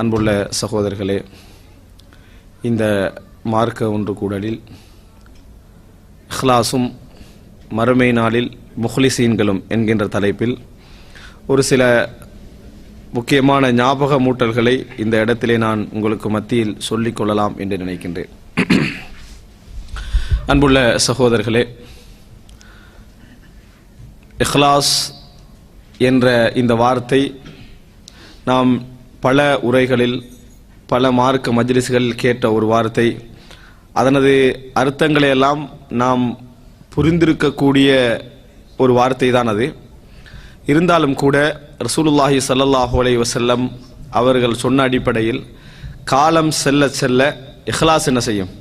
அன்புள்ள சகோதரர்களே, இந்த மார்க்க ஒன்று கூடலில் இஹ்லாஸும் மறுமை நாளில் முஹ்லிசீன்களும் என்கின்ற தலைப்பில் ஒரு சில முக்கியமான ஞாபக மூட்டல்களை இந்த இடத்திலே நான் உங்களுக்கு மத்தியில் சொல்லிக் கொள்ளலாம் என்று நினைக்கின்றேன். அன்புள்ள சகோதரர்களே, இஹ்லாஸ் என்ற இந்த வார்த்தை நாம் பல உரைகளில் பல மார்க்க மஜ்லிஸ்களில் கேட்ட ஒரு வார்த்தை. அதனது அர்த்தங்களை எல்லாம் நாம் புரிந்திருக்கக்கூடிய ஒரு வார்த்தை தான் அது. இருந்தாலும் கூட ரசூலுல்லாஹி ஸல்லல்லாஹு அலைஹி வஸல்லம் அவர்கள் சொன்ன அடிப்படையில் காலம் செல்ல செல்ல இஹ்லாஸ் என்ன செய்யும்?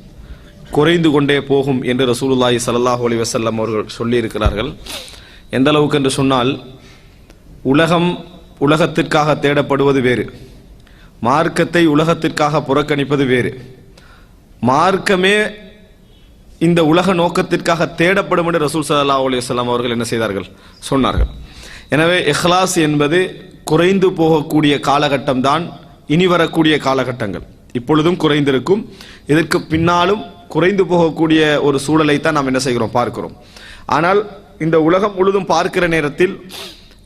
குறைந்து கொண்டே போகும் என்று ரசூலுல்லாஹி ஸல்லல்லாஹு அலைஹி வஸல்லம் அவர்கள் சொல்லியிருக்கிறார்கள். எந்த அளவுக்கு என்று சொன்னால், உலகத்திற்காக தேடப்படுவது வேறு, மார்க்கத்தை உலகத்திற்காக புறக்கணிப்பது வேறு. மார்க்கமே இந்த உலக நோக்கத்திற்காக தேடப்படும் என்று ரசூல் ஸல்லல்லாஹு அலைஹி வஸல்லம் அவர்கள் என்ன செய்தார்கள்? சொன்னார்கள். எனவே இஹ்லாஸ் என்பது குறைந்து போகக்கூடிய காலகட்டம் தான் இனி வரக்கூடிய காலகட்டங்கள். இப்பொழுதும் குறைந்திருக்கும், இதற்கு பின்னாலும் குறைந்து போகக்கூடிய ஒரு சூழலை தான் நாம் என்ன செய்கிறோம்? பார்க்கிறோம். ஆனால் இந்த உலகம் முழுதும் பார்க்கிற நேரத்தில்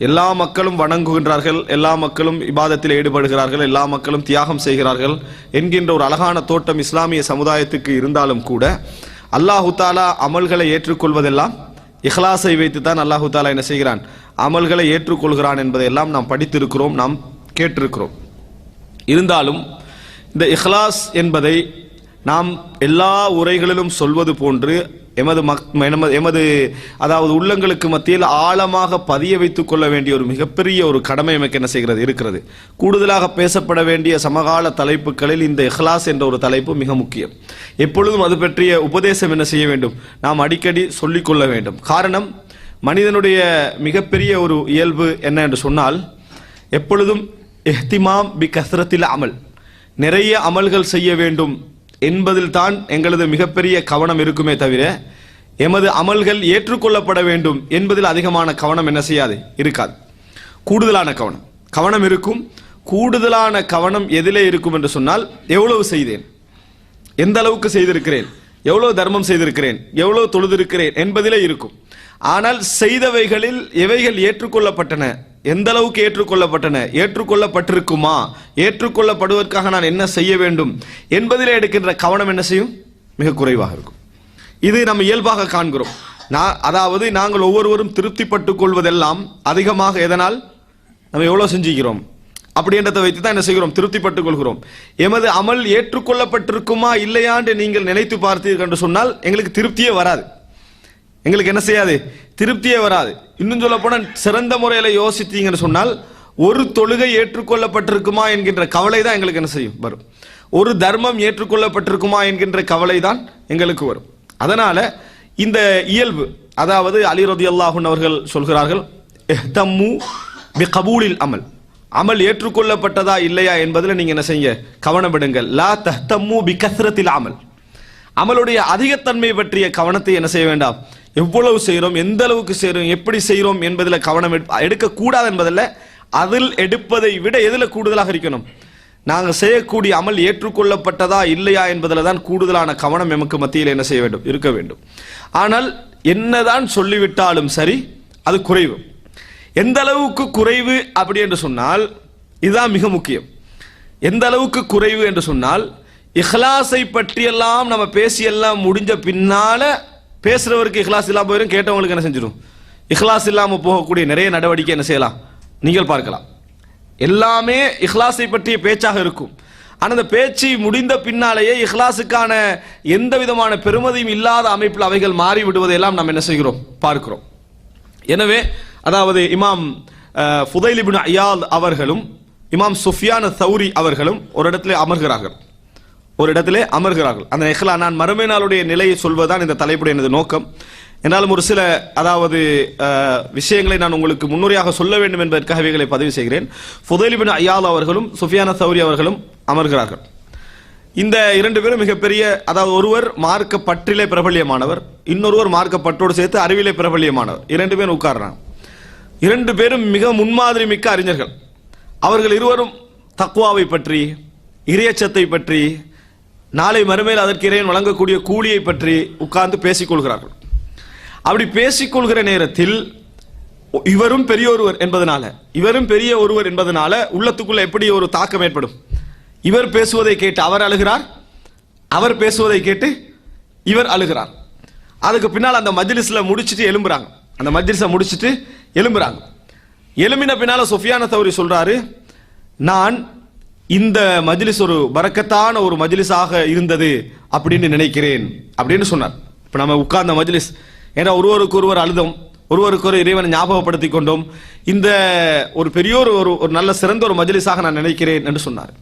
எல்லா மக்களும் வணங்குகின்றார்கள், எல்லா மக்களும் இபாதத்தில் ஈடுபடுகிறார்கள், எல்லா மக்களும் தியாகம் செய்கிறார்கள் என்கின்ற ஒரு அழகான தோட்டம் இஸ்லாமிய சமுதாயத்துக்கு இருந்தாலும் கூட அல்லாஹு தாலா அமல்களை ஏற்றுக்கொள்வதெல்லாம் இஹ்லாஸை வைத்து தான் அல்லாஹு தாலா என்ன செய்கிறான்? அமல்களை ஏற்றுக்கொள்கிறான் என்பதையெல்லாம் நாம் படித்திருக்கிறோம், நாம் கேட்டிருக்கிறோம். இருந்தாலும் இந்த இஹ்லாஸ் என்பதை நாம் எல்லா உரைகளிலும் சொல்வது போன்று எமது அதாவது உள்ளங்களுக்கு மத்தியில் ஆழமாக பதிய வைத்துக் கொள்ள வேண்டிய ஒரு மிகப்பெரிய ஒரு கடமை எமக்கு என்ன செய்கிறது? இருக்கிறது. கூடுதலாக பேசப்பட வேண்டிய சமகால தலைப்புகளில் இந்த இஹ்லாஸ் என்ற ஒரு தலைப்பு மிக முக்கியம். எப்பொழுதும் அது பற்றிய உபதேசம் என்ன செய்ய வேண்டும்? நாம் அடிக்கடி சொல்லிக் கொள்ள வேண்டும். காரணம், மனிதனுடைய மிகப்பெரிய ஒரு இயல்பு என்ன என்று சொன்னால், எப்பொழுதும் இஹ்திமாம் பி கஸ்ரத்தில் அமல், நிறைய அமல்கள் செய்ய வேண்டும் என்பதில் தான் எங்களது மிகப்பெரிய கவனம் இருக்குமே தவிர எமது அமல்கள் ஏற்றுக்கொள்ளப்பட வேண்டும் என்பதில் அதிகமான கவனம் என்ன செய்யாது? இருக்காது. கூடுதலான கவனம் இருக்கும். கூடுதலான கவனம் எதிலே இருக்கும் என்று சொன்னால், எவ்வளவு செய்தேன், எந்த அளவுக்கு செய்திருக்கிறேன், எவ்வளவு தர்மம் செய்திருக்கிறேன், எவ்வளவு தொழுதிருக்கிறேன் என்பதிலே இருக்கும். ஆனால் செய்தவைகளில் எவைகள் ஏற்றுக்கொள்ளப்பட்டன, எந்த அளவுக்கு ஏற்றுக்கொள்ளப்பட்டன, ஏற்றுக்கொள்ளப்பட்டிருக்குமா, ஏற்றுக்கொள்ளப்படுவதற்காக நான் என்ன செய்ய வேண்டும் என்பதிலே எடுக்கின்ற கவனம் என்ன செய்யும்? மிக குறைவாக இருக்கும். இது நம்ம இயல்பாக காண்கிறோம். அதாவது நாங்கள் ஒவ்வொருவரும் திருப்திப்பட்டுக் கொள்வதெல்லாம் அதிகமாக எதனால்? நம்ம எவ்வளவு செஞ்சுக்கிறோம் அப்படின்றத வைத்து தான் என்ன செய்கிறோம்? திருப்திப்பட்டுக் கொள்கிறோம். எமது அமல் ஏற்றுக்கொள்ளப்பட்டிருக்குமா இல்லையா என்று நீங்கள் நினைத்து பார்த்தீர்கள் என்று சொன்னால் எங்களுக்கு திருப்தியே வராது. எங்களுக்கு என்ன செய்யாது? திருப்தியே வராது. இன்னும் சொல்ல போனால் சிறந்த முறையில் யோசித்தீங்கன்னு சொன்னால், ஒரு தொழுகை ஏற்றுக்கொள்ளப்பட்டிருக்குமா என்கின்ற கவலை தான் எங்களுக்கு என்ன செய்யும்? வரும். ஒரு தர்மம் ஏற்றுக்கொள்ளப்பட்டிருக்குமா என்கின்ற கவலை தான் எங்களுக்கு வரும். அதனால இந்த இயல்பு, அதாவது அலி ரலியல்லாஹு அன்ஹு அவர்கள் சொல்கிறார்கள், இஹ்தம்மு பி கபூலில் அமல், அமல் ஏற்றுக்கொள்ளப்பட்டதா இல்லையா என்பதில் நீங்க என்ன செய்யுங்க? கவனப்படுங்கள். லா தஹ்தம்மு பி கஸ்ரத்தில் அமல், அமலுடைய அதிகத்தன்மை பற்றிய கவனத்தை என்ன செய்ய வேண்டாம்? எவ்வளவு செய்கிறோம், எந்த அளவுக்கு செய்கிறோம், எப்படி செய்கிறோம் என்பதில் கவனம் எடுக்கக்கூடாது என்பதில், அதில் எடுப்பதை விட எதில் கூடுதலாக இருக்கணும்? நாங்கள் செய்யக்கூடிய அமல் ஏற்றுக்கொள்ளப்பட்டதா இல்லையா என்பதில் தான் கூடுதலான கவனம் எமக்கு மத்தியில் என்ன செய்ய வேண்டும்? இருக்க வேண்டும். ஆனால் என்னதான் சொல்லிவிட்டாலும் சரி, அது குறைவு. எந்த அளவுக்கு குறைவு அப்படி என்று சொன்னால், இதுதான் மிக முக்கியம். எந்த அளவுக்கு குறைவு என்று சொன்னால், இஹ்லாஸை பற்றியெல்லாம் நம்ம பேசியெல்லாம் முடிஞ்ச பின்னால பேசுறவருக்கு இஹ்லாஸ் இல்லாமல் போயிடும், கேட்டவங்களுக்கு என்ன செஞ்சிடும்? இஹ்லாஸ் இல்லாமல் போகக்கூடிய நிறைய நடவடிக்கை என்ன செய்யலாம்? நீங்கள் பார்க்கலாம். எல்லாமே இஹ்லாஸை பற்றிய பேச்சாக இருக்கும். ஆனால் அந்த பேச்சு முடிந்த பின்னாலேயே இஹ்லாஸுக்கான எந்த விதமான பெருமதியும் இல்லாத அமைப்பில் அவைகள் மாறி விடுவதையெல்லாம் நாம் என்ன செய்கிறோம்? பார்க்கிறோம். எனவே அதாவது இமாம் ஃபுதைல் இப்னு ஐயாத் அவர்களும் இமாம் சுஃபியான் தௌரி அவர்களும் ஒரு இடத்திலே அமர்கிறார்கள். அந்த இஹ்லா, நான் மறுமை நாளுடைய நிலையை சொல்வதுதான் இந்த தலைப்புடைய எனது நோக்கம். என்றாலும் ஒரு சில விஷயங்களை நான் உங்களுக்கு முன்னுரையாக சொல்ல வேண்டும் என்பதற்காக இவைகளை பதிவு செய்கிறேன். ஃபுதைல் இப்னு ஐயாத் அவர்களும் சுஃபியான் தௌரி அவர்களும் அமர்கிறார்கள். இந்த இரண்டு பேரும் மிகப்பெரிய, அதாவது ஒருவர் மார்க்க பற்றிலே பிரபல்யமானவர், இன்னொருவர் மார்க்க பற்றோடு சேர்த்து அறிவிலே பிரபல்யமானவர். இரண்டு பேரும் உட்கார்றாங்க. இரண்டு பேரும் மிக முன்மாதிரி மிக்க அறிஞர்கள். அவர்கள் இருவரும் தக்வாவை பற்றி, இறையச்சத்தை பற்றி, நாளை மறுமையில் அதற்கு இறைவன் வழங்கக்கூடிய கூலியை பற்றி உட்கார்ந்து பேசிக்கொள்கிறார்கள். அப்படி பேசிக்கொள்கிற நேரத்தில் இவரும் பெரிய ஒருவர் என்பதனால உள்ளத்துக்குள்ள எப்படி ஒரு தாக்கம் ஏற்படும்? இவர் பேசுவதை கேட்டு அவர் அழுகிறார், அவர் பேசுவதை கேட்டு இவர் அழுகிறார். அதுக்கு பின்னால் அந்த மஜ்லிஸ்ல முடிச்சிட்டு எழும்புறாங்க. அந்த மஜ்லிஸை முடிச்சிட்டு எழும்புறாங்க. எழும்பின பின்னால சுஃபியான தௌரி சொல்றாரு, நான் இந்த மஜ்லிஸ் ஒரு பரக்கத்தான ஒரு மஜ்லிஸாக இருந்தது அப்படின்னு நினைக்கிறேன் அப்படின்னு சொன்னார். இப்ப நம்ம உட்கார்ந்த மஜ்லிஸ், ஏன்னா ஒருவருக்கு ஒருவர் அழுதோம், ஒருவருக்கு ஒரு இறைவனை ஞாபகப்படுத்திக் கொண்டோம், இந்த ஒரு பெரிய ஒரு நல்ல சிறந்த ஒரு மஜ்லிஸாக நான் நினைக்கிறேன் என்று சொன்னார்.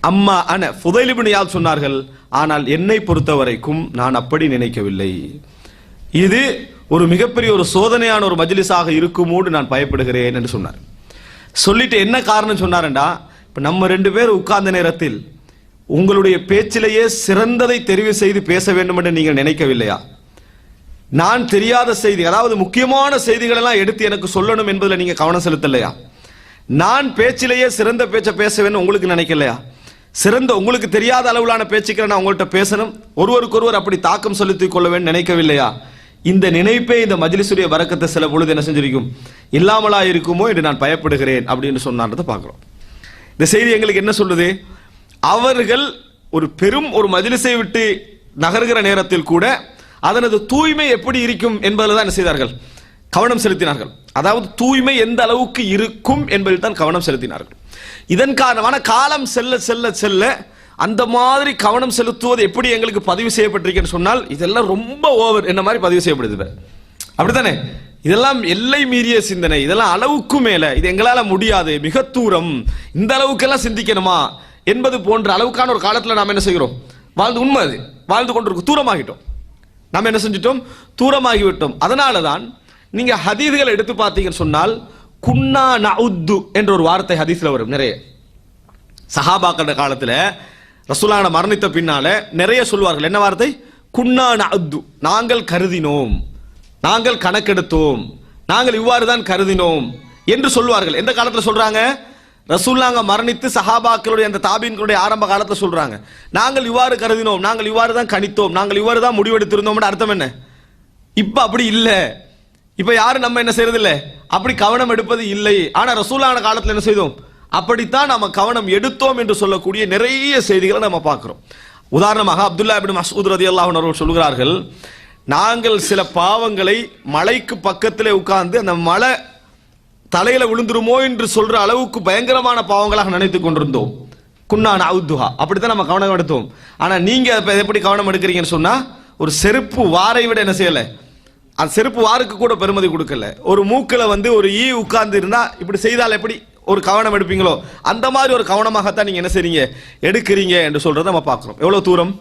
அம்மா அன ஃபுதைல் இப்னு இயாத் சொன்னார்கள், ஆனால் என்னை பொறுத்த வரைக்கும் நான் அப்படி நினைக்கவில்லை, இது ஒரு மிகப்பெரிய ஒரு சோதனையான ஒரு மஜ்லிஸாக இருக்குமோடு நான் பயப்படுகிறேன் என்று சொன்னார். சொல்லிட்டு என்ன காரணம் சொன்னார்டா, இப்ப நம்ம ரெண்டு பேர் உட்கார்ந்த நேரத்தில் உங்களுடைய பேச்சிலேயே சிறந்ததை தெரிவு செய்து பேச வேண்டும் என்று நீங்கள் நினைக்கவில்லையா? நான் தெரியாத செய்தி, அதாவது முக்கியமான செய்திகள் எல்லாம் எடுத்து எனக்கு சொல்லணும் என்பதில் நீங்க கவனம் செலுத்தலையா? நான் பேச்சிலேயே சிறந்த பேச்சை பேச வேண்டும் உங்களுக்கு நினைக்கலையா? சிறந்த உங்களுக்கு தெரியாத அளவிலான பேச்சுக்களை நான் உங்கள்கிட்ட பேசணும், ஒருவருக்கொருவர் அப்படி தாக்கம் செலுத்திக் கொள்ள வேண்டும் நினைக்கவில்லையா? இந்த நினைப்பே இந்த மஜ்லிஸுடைய பரக்கத்தை சில பொழுது என்ன செஞ்சிருக்கும், இல்லாமலா இருக்குமோ என்று நான் பயப்படுகிறேன் அப்படின்னு சொன்னார்ன்றதை பார்க்கிறோம். இந்த செய்தி எங்களுக்கு என்ன சொல்லுது? அவர்கள் ஒரு பெரும் ஒரு மஜ்லிஸை விட்டு நகர்கிற நேரத்தில் கூட அதனது தூய்மை எப்படி இருக்கும் என்பதில் தான் என்ன செய்தார்கள், கவனம் செலுத்தினார்கள். அதாவது தூய்மை எந்த அளவுக்கு இருக்கும் என்பதில் தான் கவனம் செலுத்தினார்கள். இதன் காரணமான காலம் செல்ல செல்ல செல்ல அந்த மாதிரி கவனம் செலுத்துவது எப்படி எங்களுக்கு பதிவு செய்யப்பட்டிருக்குன்னு சொன்னால், இதெல்லாம் ரொம்ப ஓவர் என்ன மாதிரி பதிவு செய்யப்படுது. அப்படித்தானே? இதெல்லாம் எல்லை மீறிய சிந்தனை, இதெல்லாம் அளவுக்கு மேல, இது எங்களால முடியாது, மிக தூரம், இந்த அளவுக்கெல்லாம் சிந்திக்கணுமா என்பது போன்ற அளவுக்கான ஒரு காலத்தில் நாம் என்ன செய்கிறோம், உண்மை அது வாழ்ந்து கொண்டிருக்கோம். தூரமாகிட்டோம், நாம் என்ன செஞ்சிட்டோம், தூரமாகிவிட்டோம். அதனால தான் நீங்க ஹதீஸ்களை எடுத்து பார்த்தீங்கன்னு சொன்னால், குன்னா நஉத்து என்ற ஒரு வார்த்தை ஹதீஸ்ல வரும் நிறைய. சஹாபாக்கள காலத்துல ரசூலுல்லாஹ் மரணித்த பின்னால நிறைய சொல்வார்கள். என்ன வார்த்தை? குன்னா நஉத்து, நாங்கள் கருதினோம், நாங்கள் கணக்கெடுத்தோம், நாங்கள் இவ்வாறு தான் கருதினோம் என்று சொல்வார்கள். எந்த காலத்துல சொல்றாங்க? ரசூலுல்லாஹ் மரணித்து சஹாபாக்களுடைய அந்த தாபீன்களுடைய ஆரம்ப காலத்துல சொல்றாங்க, நாங்கள் இவ்வாறு கருதினோம், நாங்கள் இவ்வாறு தான் கணித்தோம், நாங்கள் இவ்வாறு தான் முடிவெடுத்திருந்தோம். அர்த்தம் என்ன? இப்ப அப்படி இல்ல, இப்ப யாரும் நம்ம என்ன செய்யறது இல்ல, அப்படி கவனம் எடுப்பது இல்லை. ஆனா ரசூலுல்லாஹ் காலத்துல என்ன செய்தோம், அப்படித்தான் நம்ம கவனம் எடுத்தோம் என்று சொல்லக்கூடிய நிறைய செய்திகளை நம்ம பார்க்கிறோம். உதாரணமாக அப்துல்லா இப்னு மஸ்ஊத் ரலியல்லாஹு அன்ஹு அவர்கள் சொல்கிறார்கள், நாங்கள் சில பாவங்களை மலைக்கு பக்கத்திலே உட்கார்ந்து அந்த மலை தலையில விழுந்துருமோ என்று சொல்ற அளவுக்கு பயங்கரமான பாவங்களாக நினைத்துக் கொண்டிருந்தோம். குன்னா நஅுதுஹா, அப்படித்தான் நம்ம கவனம் எடுத்தோம். ஆனா நீங்க எப்படி கவனம் எடுக்கிறீங்கன்னு சொன்னா, ஒரு செருப்பு வாரை விட என்ன செய்யல, அந்த செருப்பு வாருக்கு கூட பெருமதி கொடுக்கல. ஒரு மூக்கில ஒரு ஈ உட்கார்ந்து இருந்தா இப்படி செய்தால் எப்படி ஒரு கவனம் எடுப்பீங்களோ, அந்த மாதிரி ஒரு கவனமாகத்தான் நீங்க என்ன செய்றீங்க, எடுக்கிறீங்க என்று சொல்றதை நம்ம பார்க்கிறோம். எவ்வளவு தூரம்.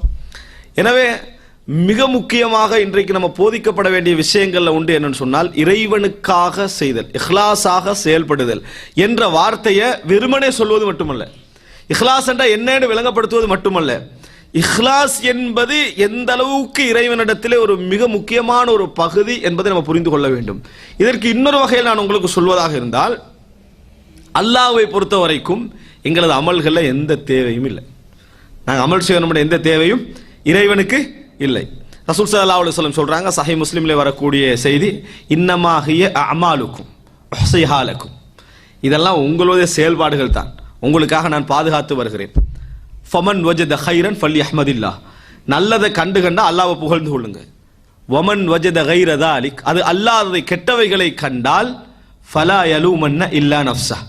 எனவே மிக முக்கியமாக இன்றைக்கு நம்ம போதிக்கப்பட வேண்டிய விஷயங்கள்ல உண்டு என்னன்னு சொன்னால், இறைவனுக்காக செய்தல், இஹ்லாஸாக செயல்படுதல் என்ற வார்த்தையை வெறுமனே சொல்வது மட்டுமல்ல, இஹ்லாஸ் என்ற என்னன்னு விளங்கப்படுத்துவது மட்டுமல்ல, இஹ்லாஸ் என்பது எந்த அளவுக்கு இறைவனிடத்திலே ஒரு மிக முக்கியமான ஒரு பகுதி என்பதை நம்ம புரிந்து கொள்ள வேண்டும். இதற்கு இன்னொரு வகையில் நான் உங்களுக்கு சொல்வதாக இருந்தால், அல்லாஹ்வை பொறுத்த வரைக்கும் எங்களது அமல்கள்ல எந்த தேவையும் இல்லை. நாங்கள் அமல் செய்யணும் எந்த தேவையும் இறைவனுக்கு இல்லை. ரசூல் ஸல்லல்லாஹு அலைஹி வஸல்லம் சொல்றாங்க, சஹீஹ் முஸ்லிம்ல வரக்கூடிய செய்தி, இன்னமா ஹிய அமாலுக்கும் உஹ்ஸிஹா லக்கும், இதெல்லாம் உங்களுடைய செயல்பாடுகள் தான், உங்களுக்காக நான் பாதுகாத்து வருகிறேன். ஃபமன் வஜத கைரன் ஃபல்யஹ்மதில்லாஹ், நல்லதை கண்டு கண்டா அல்லாஹ்வை புகழ்ந்து கொள்ளுங்க. வமன் வஜத கைர தாலிக், அது அல்லாததை கெட்டவைகளை கண்டால் ஃபலா யலூமன்ன இல்லா நஃப்ஸஹ்,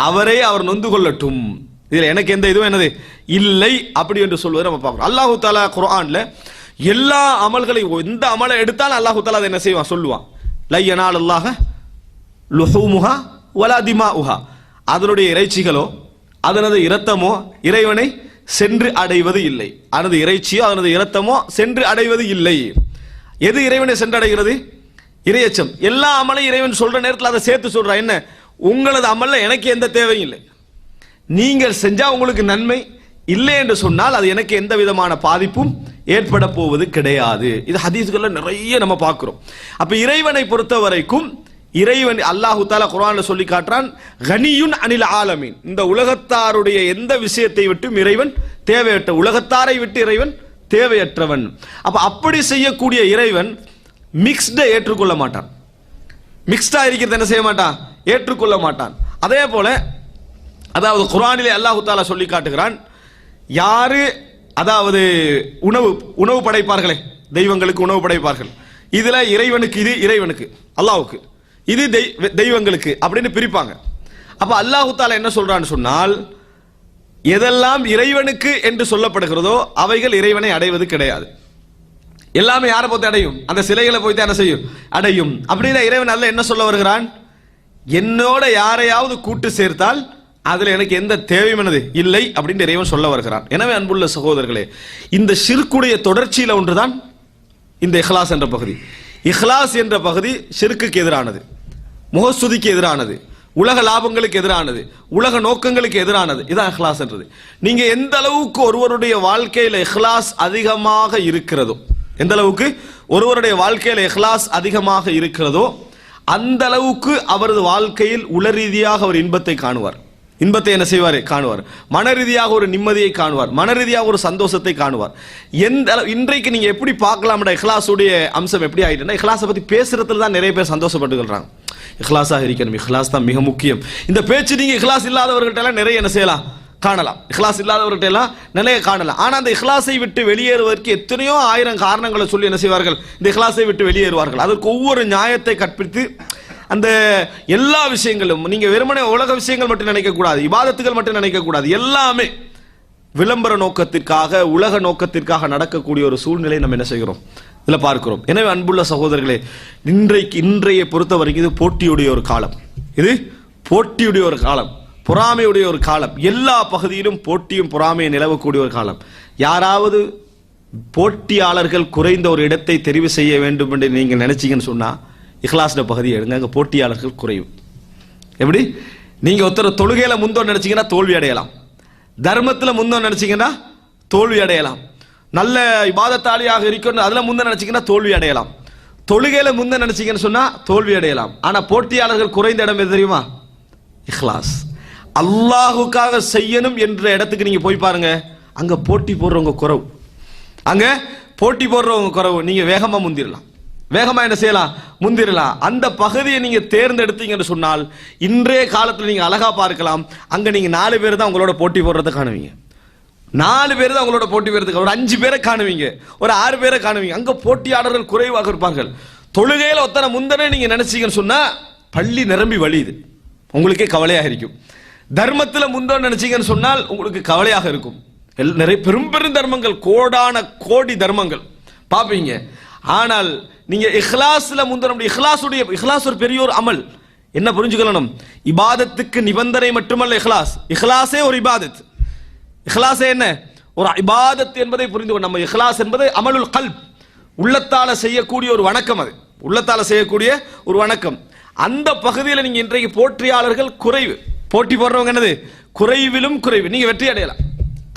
அவரே அவர் நொந்து கொள்ளட்டும், இதுல எனக்கு எந்த இதுவும் என்னது இல்லை அப்படி என்று சொல்வதை நம்ம பார்க்கிறோம். அல்லாஹு தஆலா குர்ஆன்ல எல்லா அமல்களையும், எந்த அமலை எடுத்தாலும் அல்லாஹு தஆலா அதை என்ன செய்வான், சொல்லுவான். லை யனாலல்லாஹ லுஹூமுஹா வலா திமாஉஹா, அதனுடைய இறைச்சிகளோ அதனது இரத்தமோ இறைவனை சென்று அடைவது இல்லை. அதனது இறைச்சியோ அதனது இரத்தமோ சென்று அடைவது இல்லை. எது இறைவனை சென்றடைகிறது? இறையச்சம். எல்லா அமலையும் இறைவன் சொல்ற நேரத்தில் அதை சேர்த்து சொல்றா, என்ன, உங்களது அமல்ல எனக்கு எந்த தேவையும் இல்லை, நீங்கள் செஞ்சா உங்களுக்கு நன்மை, இல்லை என்று சொன்னால் அது எனக்கு எந்த விதமான பாதிப்பும் ஏற்பட போவது கிடையாது. இது ஹதீஸ்கள்ல நிறைய நம்ம பார்க்கிறோம். அப்ப இறைவனை பொறுத்த வரைக்கும் இறைவன் அல்லாஹு தஆலா குர்ஆன்ல சொல்லி காட்டுறான், கனியுன் அனில் ஆலமீன், இந்த உலகத்தாருடைய எந்த விஷயத்தை விட்டும் இறைவன் தேவையற்ற, உலகத்தாரை விட்டு இறைவன் தேவையற்றவன். அப்படி செய்யக்கூடிய இறைவன் மிக்ஸ்ட ஏற்றுக்கொள்ள மாட்டான். மிக்ஸ்டா இருக்கிறது என்ன செய்ய மாட்டான், ஏற்றுக்கொள்ள மாட்டான். அதே போல அதாவது குர்ஆனிலே அல்லாஹு தஆலா சொல்லி காட்டுகிறான், யாரு அதாவது உணவு படைப்பார்களே, தெய்வங்களுக்கு உணவு படைப்பார்கள், இதுல இறைவனுக்கு இது இறைவனுக்கு, அல்லாஹ்வுக்கு இது தெய்வங்களுக்கு அப்படின்னு பிரிப்பாங்க. அப்ப அல்லாஹு தஆலா என்ன சொல்றான்னு சொன்னால், எதெல்லாம் இறைவனுக்கு என்று சொல்லப்படுகிறதோ அவைகள் இறைவனை அடைவது கிடையாது. எல்லாமே யாரை போய் அடையும், அந்த சிலைகளை போய் என்ன செய்யும், அடையும். அப்படின்னா இறைவன் அல்ல என்ன சொல்ல வருகிறான், என்னோட யாரையாவது கூட்டு சேர்த்தால் அதுல எனக்கு எந்த தேவையானது இல்லை அப்படின்னு இறைவன் சொல்ல வருகிறான். எனவே அன்புள்ள சகோதரர்களே, இந்த ஷிர்க்குடைய தொடர்ச்சியில ஒன்றுதான் இந்த இஹ்லாஸ் என்ற பகுதி. இஹ்லாஸ் என்ற பகுதி ஷிர்க்குக்கு எதிரானது, முகஸ்துதிக்கு எதிரானது, உலக லாபங்களுக்கு எதிரானது, உலக நோக்கங்களுக்கு எதிரானது. இதான் இஹ்லாஸ் என்றது. நீங்க எந்த அளவுக்கு ஒருவருடைய வாழ்க்கையில இஹ்லாஸ் அதிகமாக இருக்கிறதோ, எந்த அளவுக்கு ஒருவருடைய வாழ்க்கையில இஹ்லாஸ் அதிகமாக இருக்கிறதோ அந்த அளவுக்கு அவரது வாழ்க்கையில் உள ரீதியாக அவர் இன்பத்தை காணுவார். இன்பத்தை என்ன செய்வார், காணுவார். மன ரீதியாக ஒரு நிம்மதியை காணுவார், மன ரீதியாக ஒரு சந்தோஷத்தை காணுவார். இன்றைக்கு நீங்க எப்படி பார்க்கலாம், இஹ்லாஸுடைய அம்சம் எப்படி ஆயிட்டுன்னா, இஹ்லாஸை பத்தி பேசுறதுல தான் நிறைய பேர் சந்தோஷப்பட்டு கொள்றாங்க. இஹ்லாஸாக இருக்கணும், இஹ்லாஸ் தான் மிக முக்கியம். இந்த பேச்சு நீங்க இஹ்லாஸ் இல்லாதவர்கள்ட்ட எல்லாம் நிறைய என்ன செய்யலாம், காணலாம். இஹ்லாஸ் இல்லாதவர்கிட்ட எல்லாம் நிறைய காணலாம். ஆனா அந்த இஹ்லாஸை விட்டு வெளியேறுவதற்கு எத்தனையோ ஆயிரம் காரணங்களை சொல்லி என்ன செய்வார்கள், இந்த இஹ்லாஸை விட்டு வெளியேறுவார்கள். அதற்கு ஒவ்வொரு நியாயத்தை கற்பித்து அந்த எல்லா விஷயங்களும், நீங்க வெறுமனே உலக விஷயங்கள் மட்டும் நினைக்க கூடாது, இபாதத்துகள் மட்டும் நினைக்க கூடாது, எல்லாமே விளம்பர நோக்கத்திற்காக உலக நோக்கத்திற்காக நடக்கக்கூடிய ஒரு சூழ்நிலை நம்ம என்ன செய்கிறோம், இதில் பார்க்கிறோம். எனவே அன்புள்ள சகோதரர்களே, இன்றைய பொறுத்த வரைக்கும் இது போட்டியுடைய ஒரு காலம், இது போட்டியுடைய ஒரு காலம், பொறாமையுடைய ஒரு காலம். எல்லா பகுதியிலும் போட்டியும் பொறாமையை நிலவக்கூடிய ஒரு காலம். யாராவது போட்டியாளர்கள் குறைந்த ஒரு இடத்தை தெரிவு செய்ய வேண்டும் என்று நீங்க நினைச்சீங்கன்னு சொன்னா, இஹ்லாஸ்ல பகுதியை எடுங்க, அங்க போட்டியாளர்கள் குறையும். எப்படி, நீங்க ஒருத்தர் தொழுகையில முந்தோன்னு நினைச்சீங்கன்னா தோல்வி அடையலாம், தர்மத்துல முந்தோன்னு நினைச்சீங்கன்னா தோல்வி அடையலாம், நல்ல இபாதத்தாளியாக இருக்கணும் அதுல முந்த நினைச்சீங்கன்னா தோல்வி அடையலாம், தொழுகையில முந்த நினைச்சீங்கன்னு சொன்னா தோல்வி அடையலாம். ஆனா போட்டியாளர்கள் குறைந்த இடம் எது தெரியுமா, இஹ்லாஸ். அல்லாஹுக்காக செய்யணும் என்ற இடத்துக்கு நீங்க போய் பாருங்க, அங்க போட்டி போடுறவங்க குறவு, அங்க போட்டி போடுறவங்க குறவு. நீங்க வேகமா முந்திரலாம், வேகமா என்ன செய்யலாம், முந்திரலாம். அந்த பகுதியை நீங்க தேர்ந்தெடுத்தீங்கன்னு சொன்னால் இன்றைய காலத்தில் நீங்க அழகா பார்க்கலாம், அங்க நீங்க 4 பேர் தான் உங்களோட போட்டி போடுறதை காணுவீங்க, 4 பேர் தான் உங்களோட போட்டி போடுறதுக்கு, ஒரு 5 பேரை காணுவீங்க, ஒரு 6 பேரை காணுவீங்க. அங்க போட்டியாளர்கள் குறைவாக இருப்பார்கள். தொழுகையில ஒத்தனை முந்தனே நீங்க நினைச்சீங்கன்னு சொன்னா பள்ளி நிரம்பி வழியுது, உங்களுக்கே கவலையாக இருக்கும். தர்மத்துல முந்தோன்னு நினைச்சீங்கன்னு சொன்னால் உங்களுக்கு கவலையாக இருக்கும். நிறைய பெரும் பெரும் தர்மங்கள், கோடான கோடி தர்மங்கள் பாப்பீங்க. ஆனால் நீங்க இஹ்லாஸ்ல முந்தன, இஹ்லாஸ் ஒரு பெரிய ஒரு அமல். என்ன புரிஞ்சுக்கணும், இபாதத்துக்கு நிபந்தனை மட்டுமல்ல இஹ்லாஸ், இஹ்லாஸே ஒரு இபாதத். இஹ்லாஸே என்ன, ஒரு இபாதத் என்பதை புரிந்து கொள்ள. நம்ம இஹ்லாஸ் என்பது அமலுல் கல்ப், உள்ளத்தால செய்யக்கூடிய ஒரு வணக்கம், அது உள்ளத்தால செய்யக்கூடிய ஒரு வணக்கம். அந்த பகுதியில் நீங்க இன்றைக்கு போட்டியாளர்கள் குறைவு, போட்டி போடுறவங்க என்னது குறைவிலும் குறைவு. நீங்க வெற்றி அடையலாம்,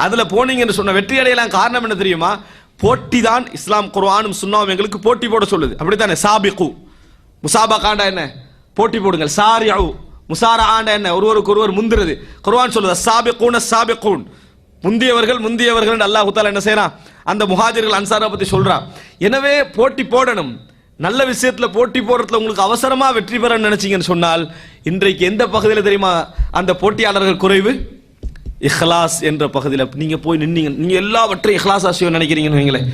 அதுல போனீங்கன்னு சொன்ன வெற்றி அடையலாம். காரணம் என்ன தெரியுமா, போட்டி தான். இஸ்லாம் குர்ஆனும் சுன்னாவும் எங்களுக்கு போட்டி போட சொல்லுது, அப்படித்தானே. சாபிகு, முசாபகாண்டா என்ன, போட்டி போடுங்கள். சாரிஉ, முசாரஆண்டா என்ன, ஒருவருக்கு ஒருவர் முந்துறது. குர்ஆன் சொல்லுது சாபிகூன சாபிகூன், முந்தியவர்கள் அல்லாஹ் தஆலா என்ன செய்றான், அந்த முஹாஜிர்கள் அன்சாரை பத்தி சொல்றான். எனவே போட்டி போடணும். நல்ல விஷயத்துல போட்டி போடுறதுல உங்களுக்கு அவசரமா வெற்றி பெற நினைச்சீங்கன்னு சொன்னால் இன்றைக்கு எந்த பகுதியில் தெரியுமா அந்த போட்டியாளர்கள் குறைவு, இஹ்லாஸ் என்ற பகுதியில் நீங்க போய் நின்னீங்க. நீங்க எல்லாவற்றையும் இஹ்லாஸ் ஆசியம் நினைக்கிறீங்கன்னு வைங்களேன்,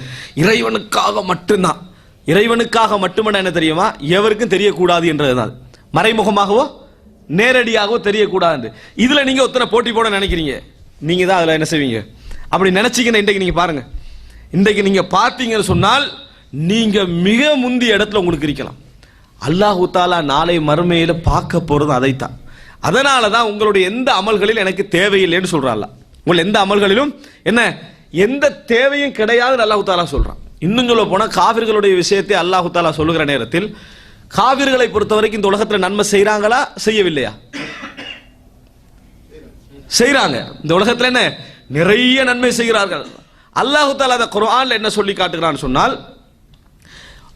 இறைவனுக்காக மட்டும்தான், இறைவனுக்காக மட்டுமன்னா என்ன தெரியுமா, எவருக்கும் தெரியக்கூடாது என்றதுதான். மறைமுகமாகவோ நேரடியாகவோ தெரியக்கூடாது. இதுல நீங்க ஒருத்தனை போட்டி போட நினைக்கிறீங்க, நீங்க தான் அதுல என்ன செய்வீங்க. அப்படி நினைச்சீங்கன்னா இன்றைக்கு நீங்க பாருங்க, இன்றைக்கு நீங்க பார்த்தீங்கன்னு சொன்னால் நீங்க மிக முந்திய இடத்துல உங்களுக்கு இருக்கலாம். அல்லாஹ் தஆலா நாளை மறுமையில பார்க்க போறது அதைத்தான். அதனால தான் உங்களுடைய எந்த அமல்களில் எனக்கு தேவையில்லைன்னு சொல்றான். உங்கள் எந்த அமல்களிலும் என்ன எந்த தேவையும் கிடையாதுன்னு அல்லாஹ் தஆலா சொல்றான். இன்னும் சொல்ல போனா காஃபிர்களுடைய விஷயத்தை அல்லாஹ் தஆலா சொல்லுகிற நேரத்தில், காஃபிர்களை பொறுத்தவரைக்கும் இந்த உலகத்தில் நன்மை செய்றாங்களா செய்யவில்லையா, செய்றாங்க. இந்த உலகத்தில் என்ன நிறைய நன்மை செய்கிறார்கள். அல்லாஹ் தஆலா அந்த குர்ஆன்ல என்ன சொல்லி காட்டுகிறான்னு சொன்னால்,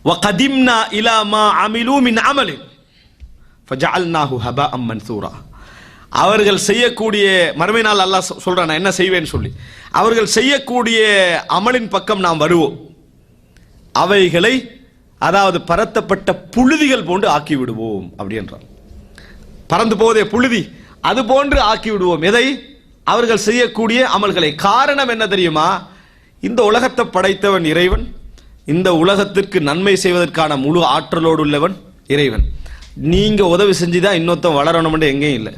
வகதிம்னா இலா மா அமிலு மின் அமலின், ஃபஜஅல்நாஹு ஹபாஅம் மன்சூரா. அவர்கள் செய்யக்கூடிய மறுமை நாள் அல்லாஹ் சொல்றான் நான் என்ன செய்வேன்னு சொல்லி, அவர்கள் செய்யக்கூடிய அமலின் பக்கம் நாம் வருவோம், அவைகளை அதாவது பரத்தப்பட்ட புழுதிகள் போன்று ஆக்கி விடுவோம் அப்படின்றான். பறந்து போவதே புழுதி, அது போன்று ஆக்கி விடுவோம். எதை? அவர்கள் செய்யக்கூடிய அமல்களை. காரணம் என்ன தெரியுமா? இந்த உலகத்தை படைத்தவன் இறைவன், இந்த உலகத்திற்கு நன்மை செய்வதற்கான முழு ஆற்றலோடு உள்ளவன் இறைவன். நீங்க உதவி செஞ்சுதான் இன்னொருத்தன் வளரணும் எங்கேயும் இல்லை.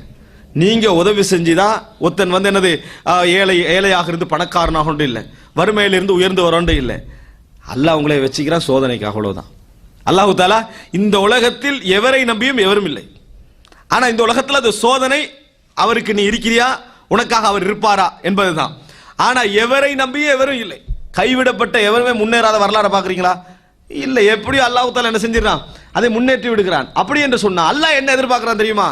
நீங்க உதவி செஞ்சுதான் ஒருத்தன் என்னது ஏழையாக இருந்து பணக்காரனாக இல்லை, வறுமையிலிருந்து உயர்ந்து வரொண்டு இல்லை. அல்லாஹ் உங்களை வச்சுக்கிறான் சோதனைக்காக, அவ்வளவுதான். அல்லாஹு தாலா இந்த உலகத்தில் எவரை நம்பியும் எவரும் இல்லை. ஆனா இந்த உலகத்தில் அது சோதனை, அவருக்கு நீ இருக்கிறியா, உனக்காக அவர் இருப்பாரா என்பதுதான். ஆனா எவரை நம்பியும் எவரும் இல்லை. கைவிடப்பட்ட எவருமே முன்னேறாத வரலாறு பாக்குறீங்களா? இல்ல. எப்படியும் அல்லாஹு தாலா என்ன செஞ்சிடறான், அதை முன்னேற்றி விடுகிறான். அப்படி என்று சொன்னா அல்லாஹ் என்ன எதிர்பார்க்கிறான் தெரியுமா?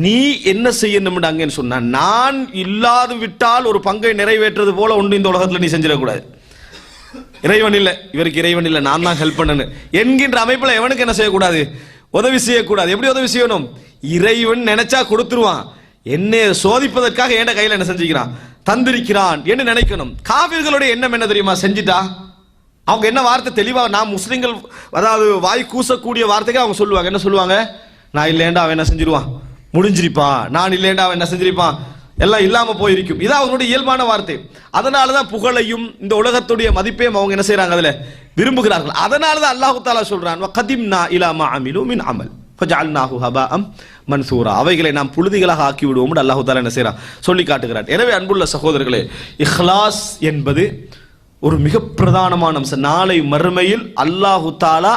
நீ என்ன செய்யணும் அங்கன்னு சொன்னா, நான் இல்லாது விட்டால் ஒரு பங்கை நிறைவேற்றது போல ஒன்று இந்த உலகத்தில் நீ செஞ்சிடக்கூடாது. இறைவன் இல்லை, இவருக்கு இறைவன் இல்லை, நான் தான் ஹெல்ப் பண்ணனு என்கின்ற அமைப்புல எவனுக்கு என்ன செய்யக்கூடாது, உதவி செய்யக்கூடாது. எப்படி உதவி செய்யணும்? இறைவன் நினைச்சா கொடுத்துருவான், என்னை சோதிப்பதற்காக என் கையில என்ன செஞ்சுக்கிறான், தந்திருக்கிறான் என்று நினைக்கணும். காபிர்களுடைய எண்ணம் என்ன தெரியுமா? செஞ்சுட்டா அவங்க என்ன வார்த்தை தெளிவா, நான் முஸ்லிம்கள் அதாவது வாய் கூசக்கூடிய வார்த்தைக்கு அவங்க சொல்லுவாங்க. என்ன சொல்லுவாங்க? நான் இல்லைண்டா அவன் என்ன செஞ்சிருவான், முடிஞ்சிருப்பான். நான் இல்லைண்டா அவன் என்ன செஞ்சிருப்பான், எல்லாம் இல்லாம போயிருக்கும். இது அவங்களுடைய இயல்பான வார்த்தை. அதனாலதான் புகழையும் இந்த உலகத்துடைய மதிப்பையும் அவங்க என்ன செய்யறாங்க, அதுல விரும்புகிறார்கள். அதனாலதான் அல்லாஹு தஆலா சொல்றான், வகதிம்னா இலா மா அமிலு மின் அமல் ஃபஜஅல்நாஹு ஹபாஅம் மன்சூரா. அவைகளை நாம் புழுதிகளாக ஆக்கி விடுவோம் அல்லாஹு தஆலா என்ன செய்யறான், சொல்லி காட்டுகிறான். எனவே அன்புள்ள சகோதரர்களே, இஹ்லாஸ் என்பது ஒரு மிக பிரதானமான அம்சம். நாளை மறுமையில் அல்லாஹு தஆலா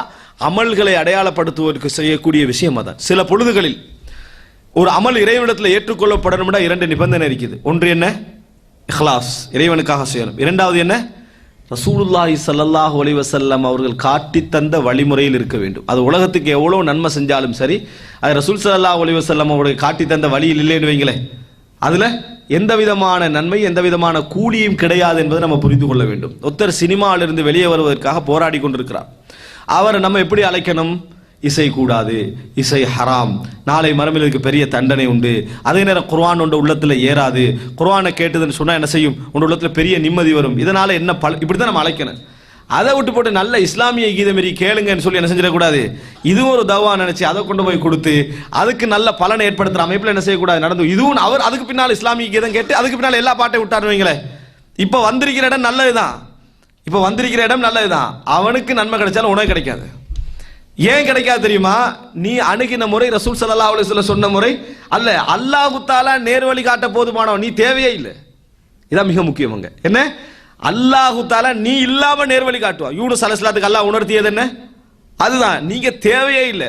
அமல்களை அடையாளப்படுத்துவதற்கு செய்யக்கூடிய விஷயம் அதான். சில பொழுதுகளில் ஒரு அமல் இறைவனிடத்தில் ஏற்றுக்கொள்ளப்படணும், இரண்டு நிபந்தனை இருக்குது. ஒன்று என்ன? இஹ்லாஸ், இறைவனுக்காக செய்யணும். இரண்டாவது என்ன? ரசூலுல்லாஹி ஸல்லல்லாஹு அலைஹி வஸல்லம் அவர்கள் காட்டி தந்த வழிமுறையில் இருக்க வேண்டும். அது உலகத்துக்கு எவ்வளவு நன்மை செஞ்சாலும் சரி, அது ரசூல் ஸல்லல்லாஹு அலைஹி வஸல்லம் அவர்கள் காட்டி தந்த வழியில் இல்லைன்னு வைங்களேன், அதுல எந்த விதமான நன்மை எந்த விதமான கூலியும் கிடையாது என்பதை நம்ம புரிந்து கொள்ள வேண்டும். ஒருத்தர் சினிமாவிலிருந்து வெளியே வருவதற்காக போராடி கொண்டிருக்கிறார். அவரை நம்ம எப்படி அழைக்கணும்? இசை கூடாது, இசை ஹராம், நாளை மறுமையிலுக்கு பெரிய தண்டனை உண்டு. அதே நேரம் குர்ஆன் உண்ட உள்ளத்துல ஏறாது, குர்ஆனை கேட்டதுன்னு சொன்னா என்ன செய்யும், உன் உள்ளத்துல பெரிய நிம்மதி வரும். இதனால என்ன இப்படித்தான் நம்ம அழைக்கணும். அதை விட்டு போட்டு நல்ல இஸ்லாமிய கீதம் மாரி கேளுங்கன்னு சொல்லி என்ன செஞ்சிடக்கூடாது. இதுவும் ஒரு தவா நினைச்சு அதை கொண்டு போய் கொடுத்து அதுக்கு நல்ல பலனை ஏற்படுத்துற அமைப்புல என்ன செய்யக்கூடாது, நடந்து. இதுவும் அவர் அதுக்கு பின்னால் இஸ்லாமிய கீதம் கேட்டு அதுக்கு பின்னால் எல்லா பாட்டையும் விட்டாருவீங்களே. இப்ப வந்திருக்கிற இடம் நல்லதுதான், இப்ப வந்திருக்கிற இடம் நல்லதுதான், அவனுக்கு நன்மை கிடைச்சாலும் உனக்கு கிடைக்காது. ஏன் கிடைக்காது தெரியுமா? நீ அணுகின முறை ரசூல் ஸல்லல்லாஹு அலைஹி வஸல்லம் சொன்ன முறை அல்ல. அல்லாஹ் தஆலா நேர்வழி காட்ட போதுமானவன், நீ தேவையே இல்லை. இதான் மிக முக்கியமாங்க. என்ன? அல்லாஹ் தஆலா நீ இல்லாம நேர்வழி காட்டுவான். யூனுஸ் அலைஹிஸ்ஸலாத்துக்கு அல்லாஹ் உணர்த்தியது என்ன? அதுதான், நீங்க தேவையே இல்லை,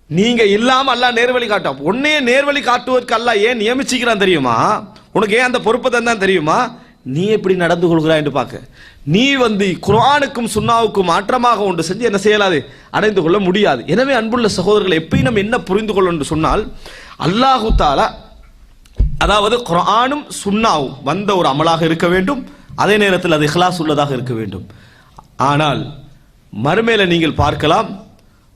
நீங்க இல்லாம அல்லாஹ் நேர்வழி காட்டுவான். உன்னையே நேர்வழி காட்டுவதற்கு அல்லாஹ் ஏன் நியமிச்சுக்கிறான் தெரியுமா? உனக்கு ஏன் அந்த பொறுப்பை தான் தெரியுமா? நீ எப்படி நடந்து கொள்கிறாய் என்று பார்க்க. நீ குர்ஆனுக்கும் சுன்னாவுக்கும் மாற்றமாக ஒன்று செஞ்சு என்ன செய்யலாது, அடைந்து கொள்ள முடியாது. எனவே அன்புள்ள சகோதரர்கள், எப்பயும் நம்ம என்ன புரிந்து கொள்ளணும் என்று சொன்னால், அல்லாஹு தஆலா அதாவது குர்ஆனும் சுன்னாவும் வந்த ஒரு அமலாக இருக்க வேண்டும், அதே நேரத்தில் அது இஹ்லாஸ் உள்ளதாக இருக்க வேண்டும். ஆனால் மறுமையில நீங்கள் பார்க்கலாம்,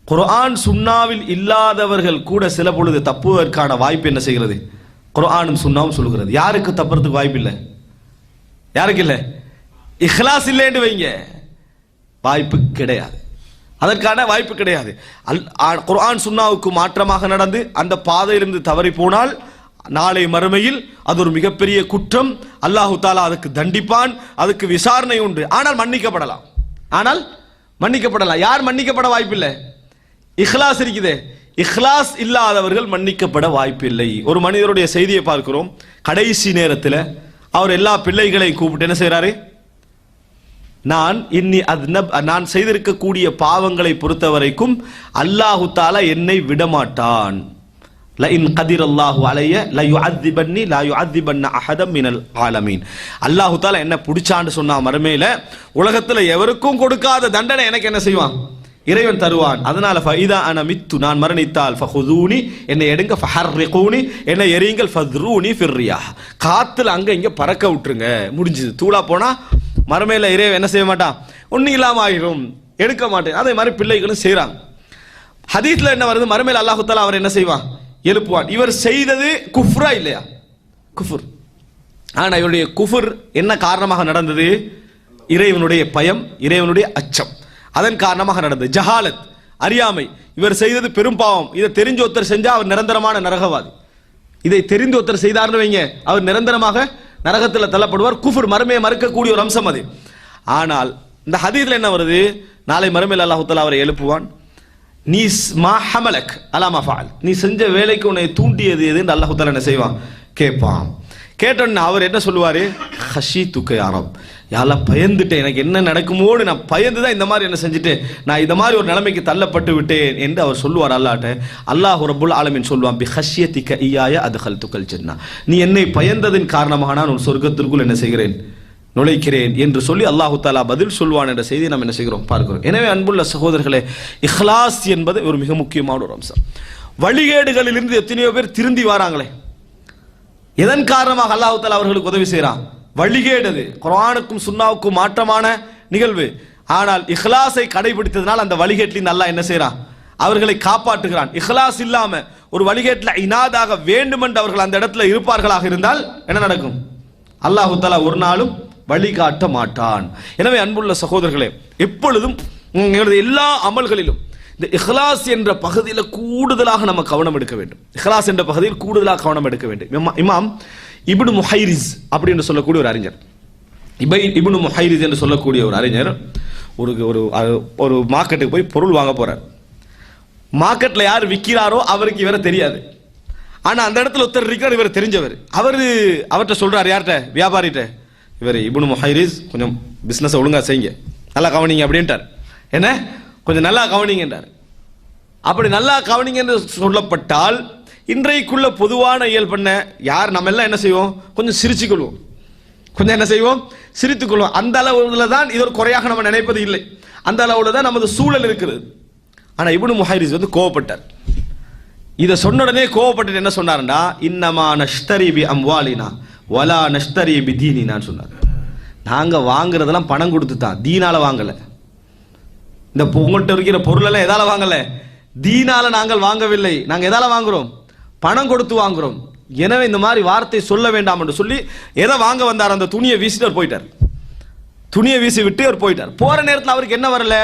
குர்ஆன் சுன்னாவில் இல்லாதவர்கள் கூட சில பொழுது தப்புவதற்கான வாய்ப்பு என்ன செய்கிறது, குர்ஆனும் சுன்னாவும் சொல்லுகிறது. யாருக்கு தப்புறதுக்கு வாய்ப்பு இல்லை? யாருக்கு இல்லை? இஹ்லாஸ் இல்லைன்னு வைங்க, வாய்ப்பு கிடையாது, அதற்கான வாய்ப்பு கிடையாது. குர்ஆன் சுன்னாவுக்கு மாற்றமாக நடந்து அந்த பாதையிலிருந்து தவறி போனால் நாளை மறுமையில் அது ஒரு மிகப்பெரிய குற்றம். அல்லாஹு தஆலா அதுக்கு தண்டிப்பான், அதுக்கு விசாரணை உண்டு. ஆனால் மன்னிக்கப்படலாம், ஆனால் மன்னிக்கப்படலாம். யார் மன்னிக்கப்பட வாய்ப்பில்லை? இஹ்லாஸ் இருக்குதே, இஹ்லாஸ் இல்லாதவர்கள் மன்னிக்கப்பட வாய்ப்பில்லை. ஒரு மனிதருடைய செய்தியை பார்க்கிறோம். கடைசி நேரத்தில் அவர் எல்லா பிள்ளைகளையும் கூப்பிட்டு என்ன செய்யறாரு, நான் செய்திருக்கக்கூடிய பாவங்களை பொறுத்த வரைக்கும் அல்லாஹு தஆலா என்னை விடமாட்டான். லஇன் கதிரல்லாஹு அலைய லயுஅذிபன்னி லா யுஅذிபன்ன அஹதம் மினல் ஆலமீன். அல்லாஹு தஆலா என்ன பிடிச்சான்னு சொன்னா மறுமையில உலகத்துல எவருக்கும் கொடுக்காத தண்டனை எனக்கு என்ன செய்வான், இறைவன் தருவான். அதனால ஃபஇதா அன மித்து, நான் மரணித்தால் ஃபஹுதூனி, என்னை எடுங்க, ஃபஹர்ரிகூனி, என்னை எரியுங்கள், ஃபத்ரூனி ஃபிர்ரியாஹ், காத்துல அங்க இங்க பறக்க விட்டுருங்க, முடிஞ்சது. தூளா போனா மறுமையில இறைவன் என்ன செய்ய மாட்டான், ஒன்னும் இல்லாம ஆகிரும், எடுக்க மாட்டேன். அதே மாதிரி பிள்ளைகளும் செய்யறாங்க. ஹதீஸ்ல என்ன வருது? மறுமையில் அல்லாஹ் தஆலா அவர் என்ன செய்வான்? எழுப்புவான். இவர் செய்தது குஃப்ரா இல்லையா? குஃபுர். ஆனா இவருடைய குஃபுர் என்ன காரணமாக நடந்தது? இறைவனுடைய பயம், இறைவனுடைய அச்சம், அதன் காரணமாக நடந்தது. ஜஹாலத், அறியாமை. இவர் செய்தது பெரும் பாவம். இதை தெரிஞ்ச ஒருத்தர் செஞ்சா அவர் நிரந்தரமான நரகவாதி. இதை தெரிந்து ஒருத்தர் செய்தார்னு வைங்க, அவர் நிரந்தரமாக நரகத்தில் தள்ளப்படுவார். குஃபுர், மறுமையை மறுக்கக்கூடிய ஒரு அம்சம் அது. ஆனால் இந்த ஹதீஸ்ல என்ன வருது? நாளை மறுமையில் அல்லாஹ் தஆலா அவரை எழுப்புவான். நீ மா ஹமலக் அலா மா ஃபஅல், நீ செஞ்ச வேலைக்கு உன்னை தூண்டியது எது என்று அல்லாஹ் தஆலா என்ன செய்வான்? கேட்பான். கேட்டோன்னு அவர் என்ன சொல்லுவாரு? ஹஷீதுக யா ரப், யா அல்லாஹ் பயந்துட்டேன், எனக்கு என்ன நடக்குமோன்னு நான் பயந்து தான் இந்த மாதிரி என்ன செஞ்சுட்டேன், நான் இந்த மாதிரி ஒரு நிலைமைக்கு தள்ளப்பட்டு விட்டேன் என்று அவர் சொல்லுவார் அல்லாஹ்ட்ட. அல்லாஹ் ரப்புல் ஆலமீன் சொல்வான், பி ஹஷ்யதிக இய்யாய அத்கல்துகல் ஜன்னah, நீ என்னை பயந்ததின் காரணமாக நான் உன் சொர்க்கத்திற்குள் என்ன செய்கிறேன்? நுழைக்கிறேன் என்று சொல்லி அல்லாஹ் தஆலா பதில் சொல்வான் என்ற செய்தியை நாம் என்ன செய்கிறோம்? பார்க்கிறோம். எனவே அன்புள்ள சகோதரர்களே, இஹ்லாஸ் என்பது ஒரு மிக முக்கியமான ஒரு அம்சம். வழிகேடுகளிலிருந்து எத்தனையோ பேர் திருந்தி வராங்களே, எதன் காரணமாக அல்லாஹ் தஆலா அவர்களுக்கு உதவி செய்கிறான்? வழிகேடு, குர்ஆனுக்கும் சுன்னாவுக்கும் மாற்றமான நிகழ்வு. ஆனால் இஹ்லாஸை கடைபிடித்ததனால் அந்த வழிகேட்டில் அல்லாஹ் என்ன செய்கிறான்? அவர்களை காப்பாற்றுகிறான். இஹ்லாஸ் இல்லாம ஒரு வழிகேட்டில் இனாதாக வேண்டுமென்று அவர்கள் அந்த இடத்துல இருப்பார்களாக இருந்தால் என்ன நடக்கும்? அல்லாஹ் தஆலா ஒரு நாளும் வழிகாட்ட மாட்டான். எனவே அன்புள்ள சகோதரர்களே, எப்பொழுதும் எல்லா அமல்களிலும் இந்த இஹ்லாஸ் என்ற பகுதியில் கூடுதலாக நம்ம கவனம் எடுக்க வேண்டும். இஹ்லாஸ் என்ற பகுதியில் கூடுதலாக கவனம் எடுக்க வேண்டும். இமாம் இப்னு முஹைரிஸ் அப்படி என்று சொல்லக்கூடிய ஒரு அறிஞர், இப்னு முஹைரிஸ் என்று சொல்லக்கூடிய ஒரு அறிஞர் ஒரு ஒரு மார்க்கெட்டுக்கு போய் பொருள் வாங்க போறார். மார்க்கெட்ல யார் விற்கிறாரோ அவருக்கு இவரை தெரியாது. ஆனா அந்த இடத்துல ஒருத்தர் இருக்கிறார், இவர் தெரிஞ்சவர். அவர்கிட்ட சொல்றாரு, யார்கிட்ட? வியாபாரிகிட்ட. இவர் இப்னு முஹைரிஸ், கொஞ்சம் பிசினஸ் ஒழுங்கா செய்யுங்க, நல்லா கவனிங்க அப்படின்ட்டார். என்ன, கொஞ்சம் நல்லா கவனிங்க என்றார். அப்படி நல்லா கவனிங்க என்று சொல்லப்பட்டால் இன்றைக்குள்ள பொதுவான இயல்பண்ண யார் நம்ம எல்லாம் என்ன செய்வோம்? கொஞ்சம் சிரிச்சுக்கொள்வோம், கொஞ்சம் என்ன செய்வோம்? சிரித்துக்கொள்வோம். அந்த அளவுல தான் இது ஒரு குறையாக நம்ம நினைப்பது இல்லை, அந்த அளவுல தான் நமது சூழல் இருக்கிறது. ஆனா இப்னு முஹைரிஸ் கோவப்பட்டார். இதை சொன்ன உடனே கோவப்பட்டு என்ன சொன்னார்டா, இன்னமா நஷ்தரி பி அம்வாலினா வலா நஷ்தரி பி தீனினான்னு சொன்னார். நாங்க வாங்குறதெல்லாம் பணம் கொடுத்து தான், தீனால வாங்கல. இந்த உங்கள்கிட்ட இருக்கிற பொருள் எல்லாம் எதால வாங்கல? தீனால நாங்கள் வாங்கவில்லை. நாங்க எதால வாங்குறோம்? பணம் கொடுத்து வாங்குறோம். எனவே இந்த மாதிரி வார்த்தை சொல்ல வேண்டாம் என்று சொல்லி எதை வாங்க வந்தார்? அந்த துணியை வீசிட்டு அவர் போயிட்டார். துணியை வீசி விட்டு அவர் போயிட்டார். போற நேரத்தில் அவருக்கு என்ன வரல?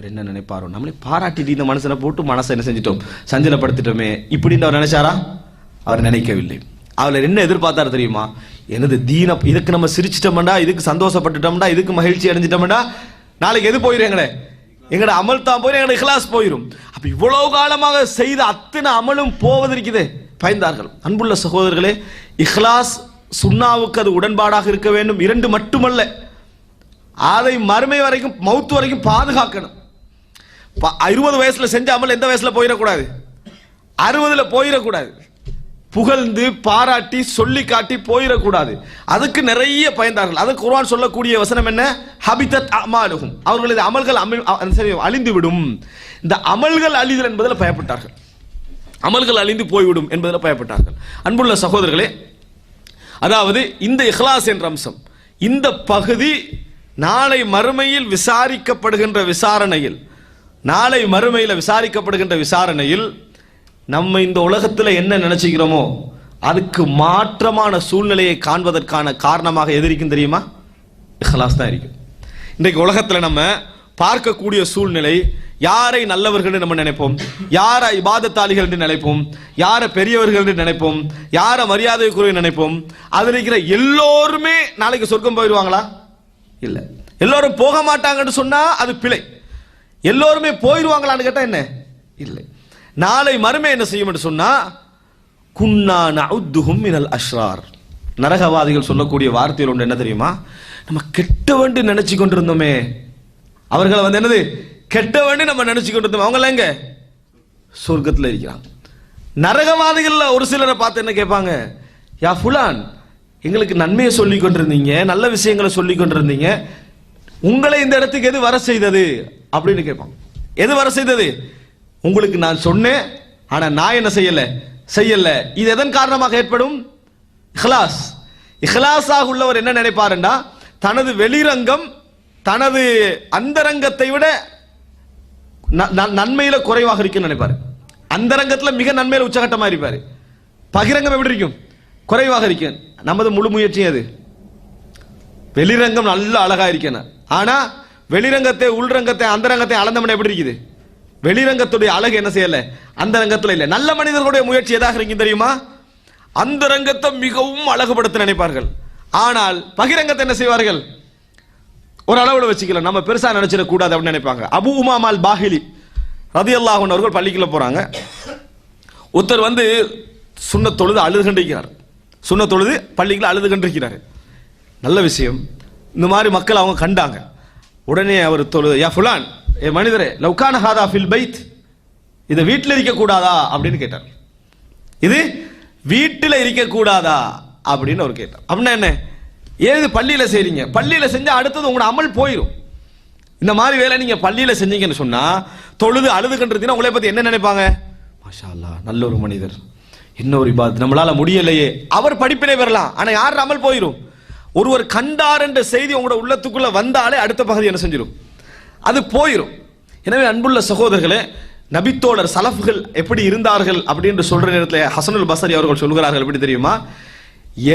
என்ன நினைப்பாரோ, நம்மளே பாராட்டிட்டு இந்த மனுஷனை போட்டு மனசை என்ன செஞ்சிட்டோம்? சஞ்சலப்படுத்திட்டோமே இப்படின்னு அவர் நினைச்சாரா? அவர் நினைக்கவில்லை. அவளை என்ன எதிர்பார்த்தாரு தெரியுமா? எனது தீன இதுக்கு நம்ம சிரிச்சிட்டோம்டா, இதுக்கு சந்தோஷப்பட்டுட்டோம்டா, இதுக்கு மகிழ்ச்சி அடைஞ்சிட்டோம்டா, நாளைக்கு எது போயிடும்? எங்கட அமல் தான் போயிடும், எங்கட இஹ்லாஸ் போயிடும். அப்ப இவ்வளவு காலமாக செய்த அத்தனை அமலும் போவதற்குதே பயந்தார்கள். அன்புள்ள சகோதரர்களே, இஹ்லாஸ் சுன்னாவுக்கு அது உடன்பாடாக இருக்க வேண்டும். இரண்டு மட்டுமல்ல, அதை மறுமை வரைக்கும், மௌத்து வரைக்கும் பாதுகாக்கணும். 20 வயசுல செஞ்ச அமல் எந்த வயசுல போயிடக்கூடாது? 60ல போயிடக்கூடாது. புகழ்ந்து பாராட்டி சொல்லி காட்டி போயிடக்கூடாது. அதுக்கு நிறைய பயந்தார்கள். அது குர்ஆன் சொல்லக்கூடிய வசனம் என்ன? ஹபிதத் அமாலுஹும், அவர்களது அமல்கள் அழிந்து விடும். இந்த அமல்கள் அழிதல் என்பதில் பயப்பட்டார்கள். அமல்கள் அழிந்து போய்விடும் என்பதில் பயப்பட்டார்கள். அன்புள்ள சகோதரர்களே, அதாவது இந்த இஹ்லாஸ் என்ற அம்சம், இந்த பகுதி நாளை மறுமையில் விசாரிக்கப்படுகின்ற விசாரணையில், நாளை மறுமையில் விசாரிக்கப்படுகின்ற விசாரணையில் நம்ம இந்த உலகத்தில் என்ன நினைச்சுக்கிறோமோ அதுக்கு மாற்றமான சூழ்நிலையை காண்பதற்கான காரணமாக எது இருக்கும் தெரியுமா? இஹ்லாஸ் தான் இருக்கும். இன்றைக்கு உலகத்தில் நம்ம பார்க்கக்கூடிய சூழ்நிலை, யாரை நல்லவர்கள் என்று நம்ம நினைப்போம், யாரை இபாதத்தாளிகள் என்று நினைப்போம், யாரை பெரியவர்கள் என்று நினைப்போம், யாரை மரியாதைக்குரிய நினைப்போம். அதில் இருக்கிற எல்லோருமே நாளைக்கு சொர்க்கம் போயிடுவாங்களா? இல்லை. எல்லோரும் போக மாட்டாங்கன்னு சொன்னா அது பிழை. எல்லோருமே போயிடுவாங்களான்னு கேட்டா என்ன? இல்லை. நாளை மறுமை என்ன செய்யும் என்று சொன்னா, குன்னா நஉத்துஹும் மினல் அஷ்ரார். நரகவாதிகள் சொல்லக்கூடிய வார்த்தையில் ஒன்று என்ன தெரியுமா? நம்ம கெட்ட வேண்டி நினைச்சு கொண்டிருந்தோமே, அவர்களை என்னது கெட்ட வேண்டி நம்ம நினைச்சு கொண்டிருந்தோம், அவங்க எங்க? சொர்க்கத்தில் இருக்கிறாங்க. நரகவாதிகள் ஒரு சிலரை பார்த்து என்ன கேட்பாங்க? யா ஃபுலான், எங்களுக்கு நன்மையை சொல்லி கொண்டிருந்தீங்க, நல்ல விஷயங்களை சொல்லி கொண்டிருந்தீங்க, உங்களை இந்த இடத்துக்கு எது வர செய்தது அப்படின்னு கேட்பாங்க. எது வர செய்தது? உங்களுக்கு நான் சொன்னேன், ஆனா நான் என்ன செய்யல. இது எதன் காரணமாக ஏற்படும்? இஹ்லாஸ். இஹ்லாஸாக உள்ளவர் என்ன நினைப்பாருண்டா, தனது வெளிரங்கம் தனது அந்தரங்கத்தை விட நன்மையில குறைவாக இருக்குன்னு நினைப்பாரு. அந்தரங்கத்துல மிக நன்மையில உச்சகட்டமா இருப்பாரு. பகிரங்கம் எப்படி இருக்கும்? குறைவாக இருக்கும். நமது முழு முயற்சி அது. வெளிரங்கம் நல்ல அழகா இருக்கணும். ஆனா வெளிரங்கத்தை, உள்ரங்கத்தை, அந்தரங்கத்தை அளந்தமன எப்படி இருக்குது? வெளிரங்கத்துடைய அழகு என்ன செய்யல, அந்த ரங்கத்துல இல்ல. நல்ல மனிதர்களுடைய முயற்சி எதாக இருக்கு தெரியுமா? அந்த ரங்கத்தை மிகவும் அழகுபடுத்த நினைப்பார்கள். ஆனால் பகிரங்கத்தை என்ன செய்வார்கள்? ஒரு அளவுல வச்சுக்கலாம், நம்ம பெருசா நினைச்சிட கூடாது அப்படின்னு நினைப்பாங்க. அபு உமாமா அல் பாஹிலி ரலியல்லாஹு அன்ஹு அவர்கள் பள்ளிக்குள்ள போறாங்க. ஒருத்தர் வந்து சுன்னத் தொழுது அழுது கண்டிருக்கிறார். சுன்னத் தொழுது பள்ளிக்குள்ள அழுது கண்டிருக்கிறார். நல்ல விஷயம். இந்த மாதிரி மக்கள் அவங்க கண்டாங்க. உடனே அவர் தொழுது, யா ஃபுலான், ஏ மனிதரே, லவ்கான ஹாதா ஃபில் பைத், இதை வீட்டில் இருக்க கூடாதா அப்படின்னு கேட்டார். இது வீட்டில் இருக்க கூடாதா அப்படின்னு அவர் கேட்டார். அப்படின்னா என்ன? ஏது பள்ளியில செய்றீங்க? பள்ளியில செஞ்சா அடுத்தது உங்களோட அமல் போயிடும். இந்த மாதிரி வேலை நீங்க பள்ளியில செஞ்சீங்கன்னு சொன்னா, தொழுது அழுது கண்டிருந்தீங்கன்னா உங்களை பத்தி என்ன நினைப்பாங்க? மாஷா அல்லாஹ், நல்ல ஒரு மனிதர், இன்னொரு இபாத், நம்மளால முடியலையே. அவர் படிப்பினை பெறலாம், ஆனா யார் அமல் போயிடும். ஒருவர் கண்டார் என்ற செய்தி உங்களோட உள்ளத்துக்குள்ள வந்தாலே அடுத்த பகுதி என்ன செஞ்சிடும்? அது போயிடும். எனவே அன்புள்ள சகோதரர்களே, நபித்தோழர் சலஃப்கள் எப்படி இருந்தார்கள் அப்படின்னு சொல்ற நேரத்தில் ஹசனுல் பஸ்ரி அவர்கள் சொல்கிறார்கள். எப்படி தெரியுமா?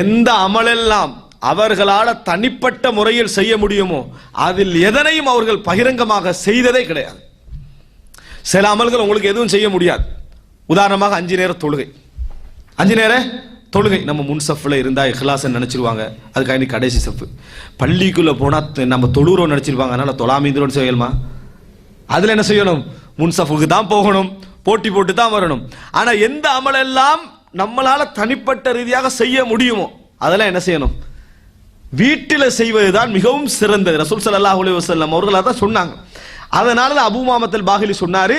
எந்த அமலெல்லாம் அவர்களால் தனிப்பட்ட முறையில் செய்ய முடியுமோ அதில் எதனையும் அவர்கள் பகிரங்கமாக செய்ததே கிடையாது. சில அமல்கள் உங்களுக்கு எதுவும் செய்ய முடியாது. உதாரணமாக 5 நேர தொழுகை. 5 நேர தொழுகை நம்ம முன் சஃப்ல இருந்தா இஹ்லாஸ் நினைச்சிருவாங்க, அதுக்காக கடைசி சஃப். பள்ளிக்குள்ள போனா நம்ம தொழுறோம் நினைச்சிருவாங்க, அதனால தொழாமீந்திரோன்னு செய்யணுமா? அதுல என்ன செய்யணும்? முன் சஃபுக்கு தான் போகணும், போட்டி போட்டு தான் வரணும். ஆனா எந்த அமலெல்லாம் நம்மளால தனிப்பட்ட ரீதியாக செய்ய முடியுமோ அதெல்லாம் என்ன செய்யணும்? வீட்டில் செய்வதுதான் மிகவும் சிறந்தது. ரசூல் ஸல்லல்லாஹு அலைஹி வஸல்லம் அவர்கள் அதான் சொன்னாங்க. அதனால தான் அபூ உமாமத்துல் பாஹிலி சொன்னாரு,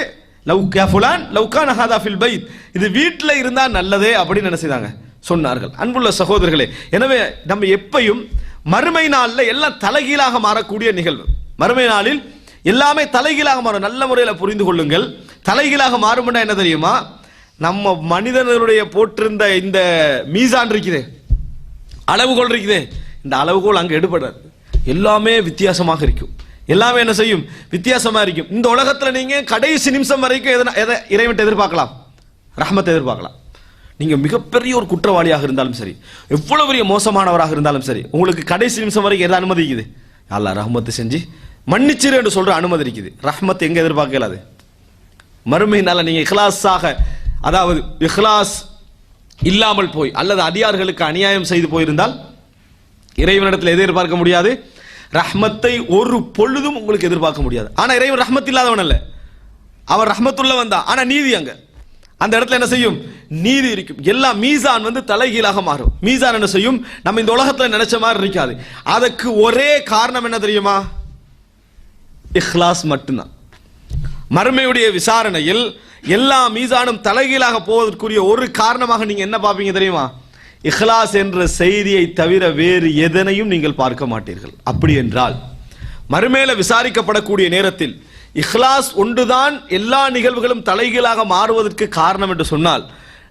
லவ் யா ஃபுலான் லவ் கான ஹாதா ஃபில் பைத், இது வீட்டில் இருந்தா நல்லதே அப்படின்னு என்ன செய்தாங்க, சொன்னார்கள். அன்புள்ள சகோதரர்களே, எனவே நம்ம எப்பையும் மறுமை நாளில் எல்லாம் தலைகீழாக மாறக்கூடிய நிகழ்வு. மறுமை நாளில் எல்லாமே தலைகீழாக மாறும். நல்ல முறையில் புரிந்து கொள்ளுங்கள். தலைகீழாக மாறும்னா என்ன தெரியுமா? நம்ம மனிதனுடைய போட்டிருந்த இந்த மீசான் இருக்குதே, அளவுகோல் இருக்குதே, இந்த அளவுகோல் அங்க எடுபடாது. எல்லாமே வித்தியாசமாக இருக்கும். எல்லாமே என்ன செய்யும்? வித்தியாசமா இருக்கும். இந்த உலகத்துல நீங்க கடைசி நிமிஷம் வரைக்கும் எதை இறைவன் எதிர்பார்க்கலாம்? ரஹ்மத் எதிர்பார்க்கலாம். நீங்க மிகப்பெரிய ஒரு குற்றவாளியாக இருந்தாலும் சரி, எவ்வளவு பெரிய மோசமானவராக இருந்தாலும் சரி, உங்களுக்கு கடைசி நிமிஷம் வரைக்கும் எதை அனுமதி இருக்குது? அல்லாஹ் ரஹ்மத் செஞ்சு மன்னிச்சிரு என்று சொல்ற அனுமதி இருக்குது. ரஹ்மத் எங்க எதிர்பார்க்கலாது? மறுமையினால நீங்க இஹ்லாஸாக, அதாவது இஹ்லாஸ் இல்லாமல் போய் அல்லது அடியார்களுக்கு அநியாயம் செய்து போயிருந்தால் இறைவனிடத்தில் எதை எதிர்பார்க்க முடியாது? ரஹ்மத்தை ஒரு பொழுதும் உங்களுக்கு எதிர்பார்க்க முடியாது. ஆனா இறைவன் ரஹ்மத் இல்லாதவன் அல்ல, அவன் ரஹ்மத்துள்ள வந்தா. ஆனா நீதி அங்க அந்த இடத்துல என்ன செய்யும்? நீதி இருக்கும். எல்லா மீசான் வந்து தலைகீழாக மாறும். மீசான் என்ன செய்யும்? நம்ம இந்த உலகத்துல நினைச்ச மாதிரி இருக்காது. அதுக்கு ஒரே காரணம் என்ன தெரியுமா? இஹ்லாஸ் மட்டும்தான். மறுமையுடைய விசாரணையில் எல்லா மீசானும் தலைகீழாக போவதற்குரிய ஒரு காரணமாக நீங்க என்ன பார்ப்பீங்க தெரியுமா? இஹ்லாஸ் என்ற செய்தியை தவிர வேறு எதனையும் நீங்கள் பார்க்க மாட்டீர்கள். அப்படி என்றால் மறுமையில விசாரிக்கப்படக்கூடிய நேரத்தில் இஹ்லாஸ் ஒன்றுதான் எல்லா நிகழ்வுகளும் தலைகீழாக மாறுவதற்கு காரணம் என்று சொன்னால்,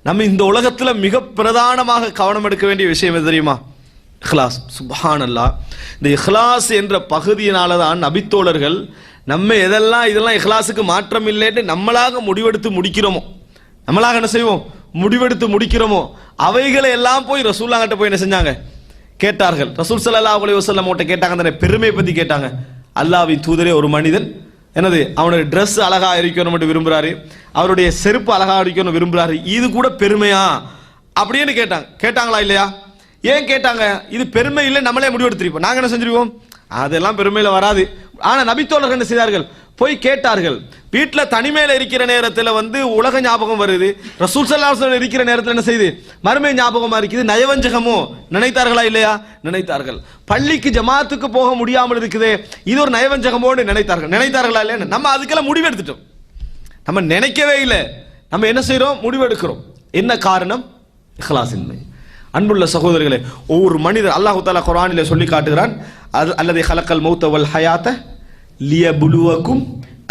நம்ம இந்த உலகத்தில் மிக பிரதானமாக கவனம் எடுக்க வேண்டிய விஷயம் எது தெரியுமா? இஹ்லாஸ். சுப்ஹானல்லாஹ். இந்த இஹ்லாஸ் என்ற பகுதியினால தான் நபித்தோழர்கள் நம்ம இதெல்லாம் இஹ்லாஸுக்கு மாற்றம் இல்லைன்னு நம்மளாக முடிவெடுத்து முடிக்கிறோமோ, நம்மளாக என்ன செய்வோம்? முடிவெடுத்து முடிக்கிறோமோ, அவைகளை எல்லாம் போய் ரசூலுல்லாஹ்கிட்ட போய் என்ன செஞ்சாங்க? கேட்டார்கள். ரசூல் ஸல்லல்லாஹு அலைஹி வஸல்லம் கிட்ட கேட்டாங்க, அந்த பெருமை பத்தி கேட்டாங்க. அல்லாஹ்வின் தூதரே, ஒரு மனிதன் என்னது, அவனுடைய ட்ரெஸ் அழகா இருக்கணும் விரும்புறாரு, அவருடைய செருப்பு அழகா இருக்கணும் விரும்புறாரு, இது கூட பெருமையா அப்படின்னு கேட்டாங்க. கேட்டாங்களா இல்லையா? ஏன் கேட்டாங்க? இது பெருமை இல்லை, நம்மளே முடிவெடுத்திருப்போம். நாங்க என்ன செஞ்சிருவோம்? அதெல்லாம் பெருமையில வராது. ஆனா நபித்தோழர்கள் என்ன செய்தார்கள்? போய் கேட்டார்கள். வீட்டில் தனிமையில இருக்கிற நேரத்தில் வந்து உலக ஞாபகம் வருது, ரசூல் ஸல்லல்லாஹு அலைஹி வஸல்லம் இருக்கிற நேரத்தில் என்ன செய்யுது? மறுமை ஞாபகமா இருக்குது. நயவஞ்சகமோ நினைத்தார்களா இல்லையா? நினைத்தார்கள். பள்ளிக்கு ஜமாத்துக்கு போக முடியாமல் இருக்குது, இது ஒரு நயவஞ்சகமோடு நினைத்தார்களா இல்லையா? நம்ம அதுக்கெல்லாம் முடிவெடுத்துட்டோம். நம்ம நினைக்கவே இல்லை, நம்ம என்ன செய்யறோம்? முடிவெடுக்கிறோம். என்ன காரணம்? இஹ்லாஸ் இன்மை. அன்புள்ள சகோதரர்களே, ஒவ்வொரு மனிதர் அல்லாஹ் தஆலா குர்ஆனிலே சொல்லி காட்டுகிறான், அல்லதி ஹலக்கல் மௌத வல் ஹயாத லியப்லுவக்கும்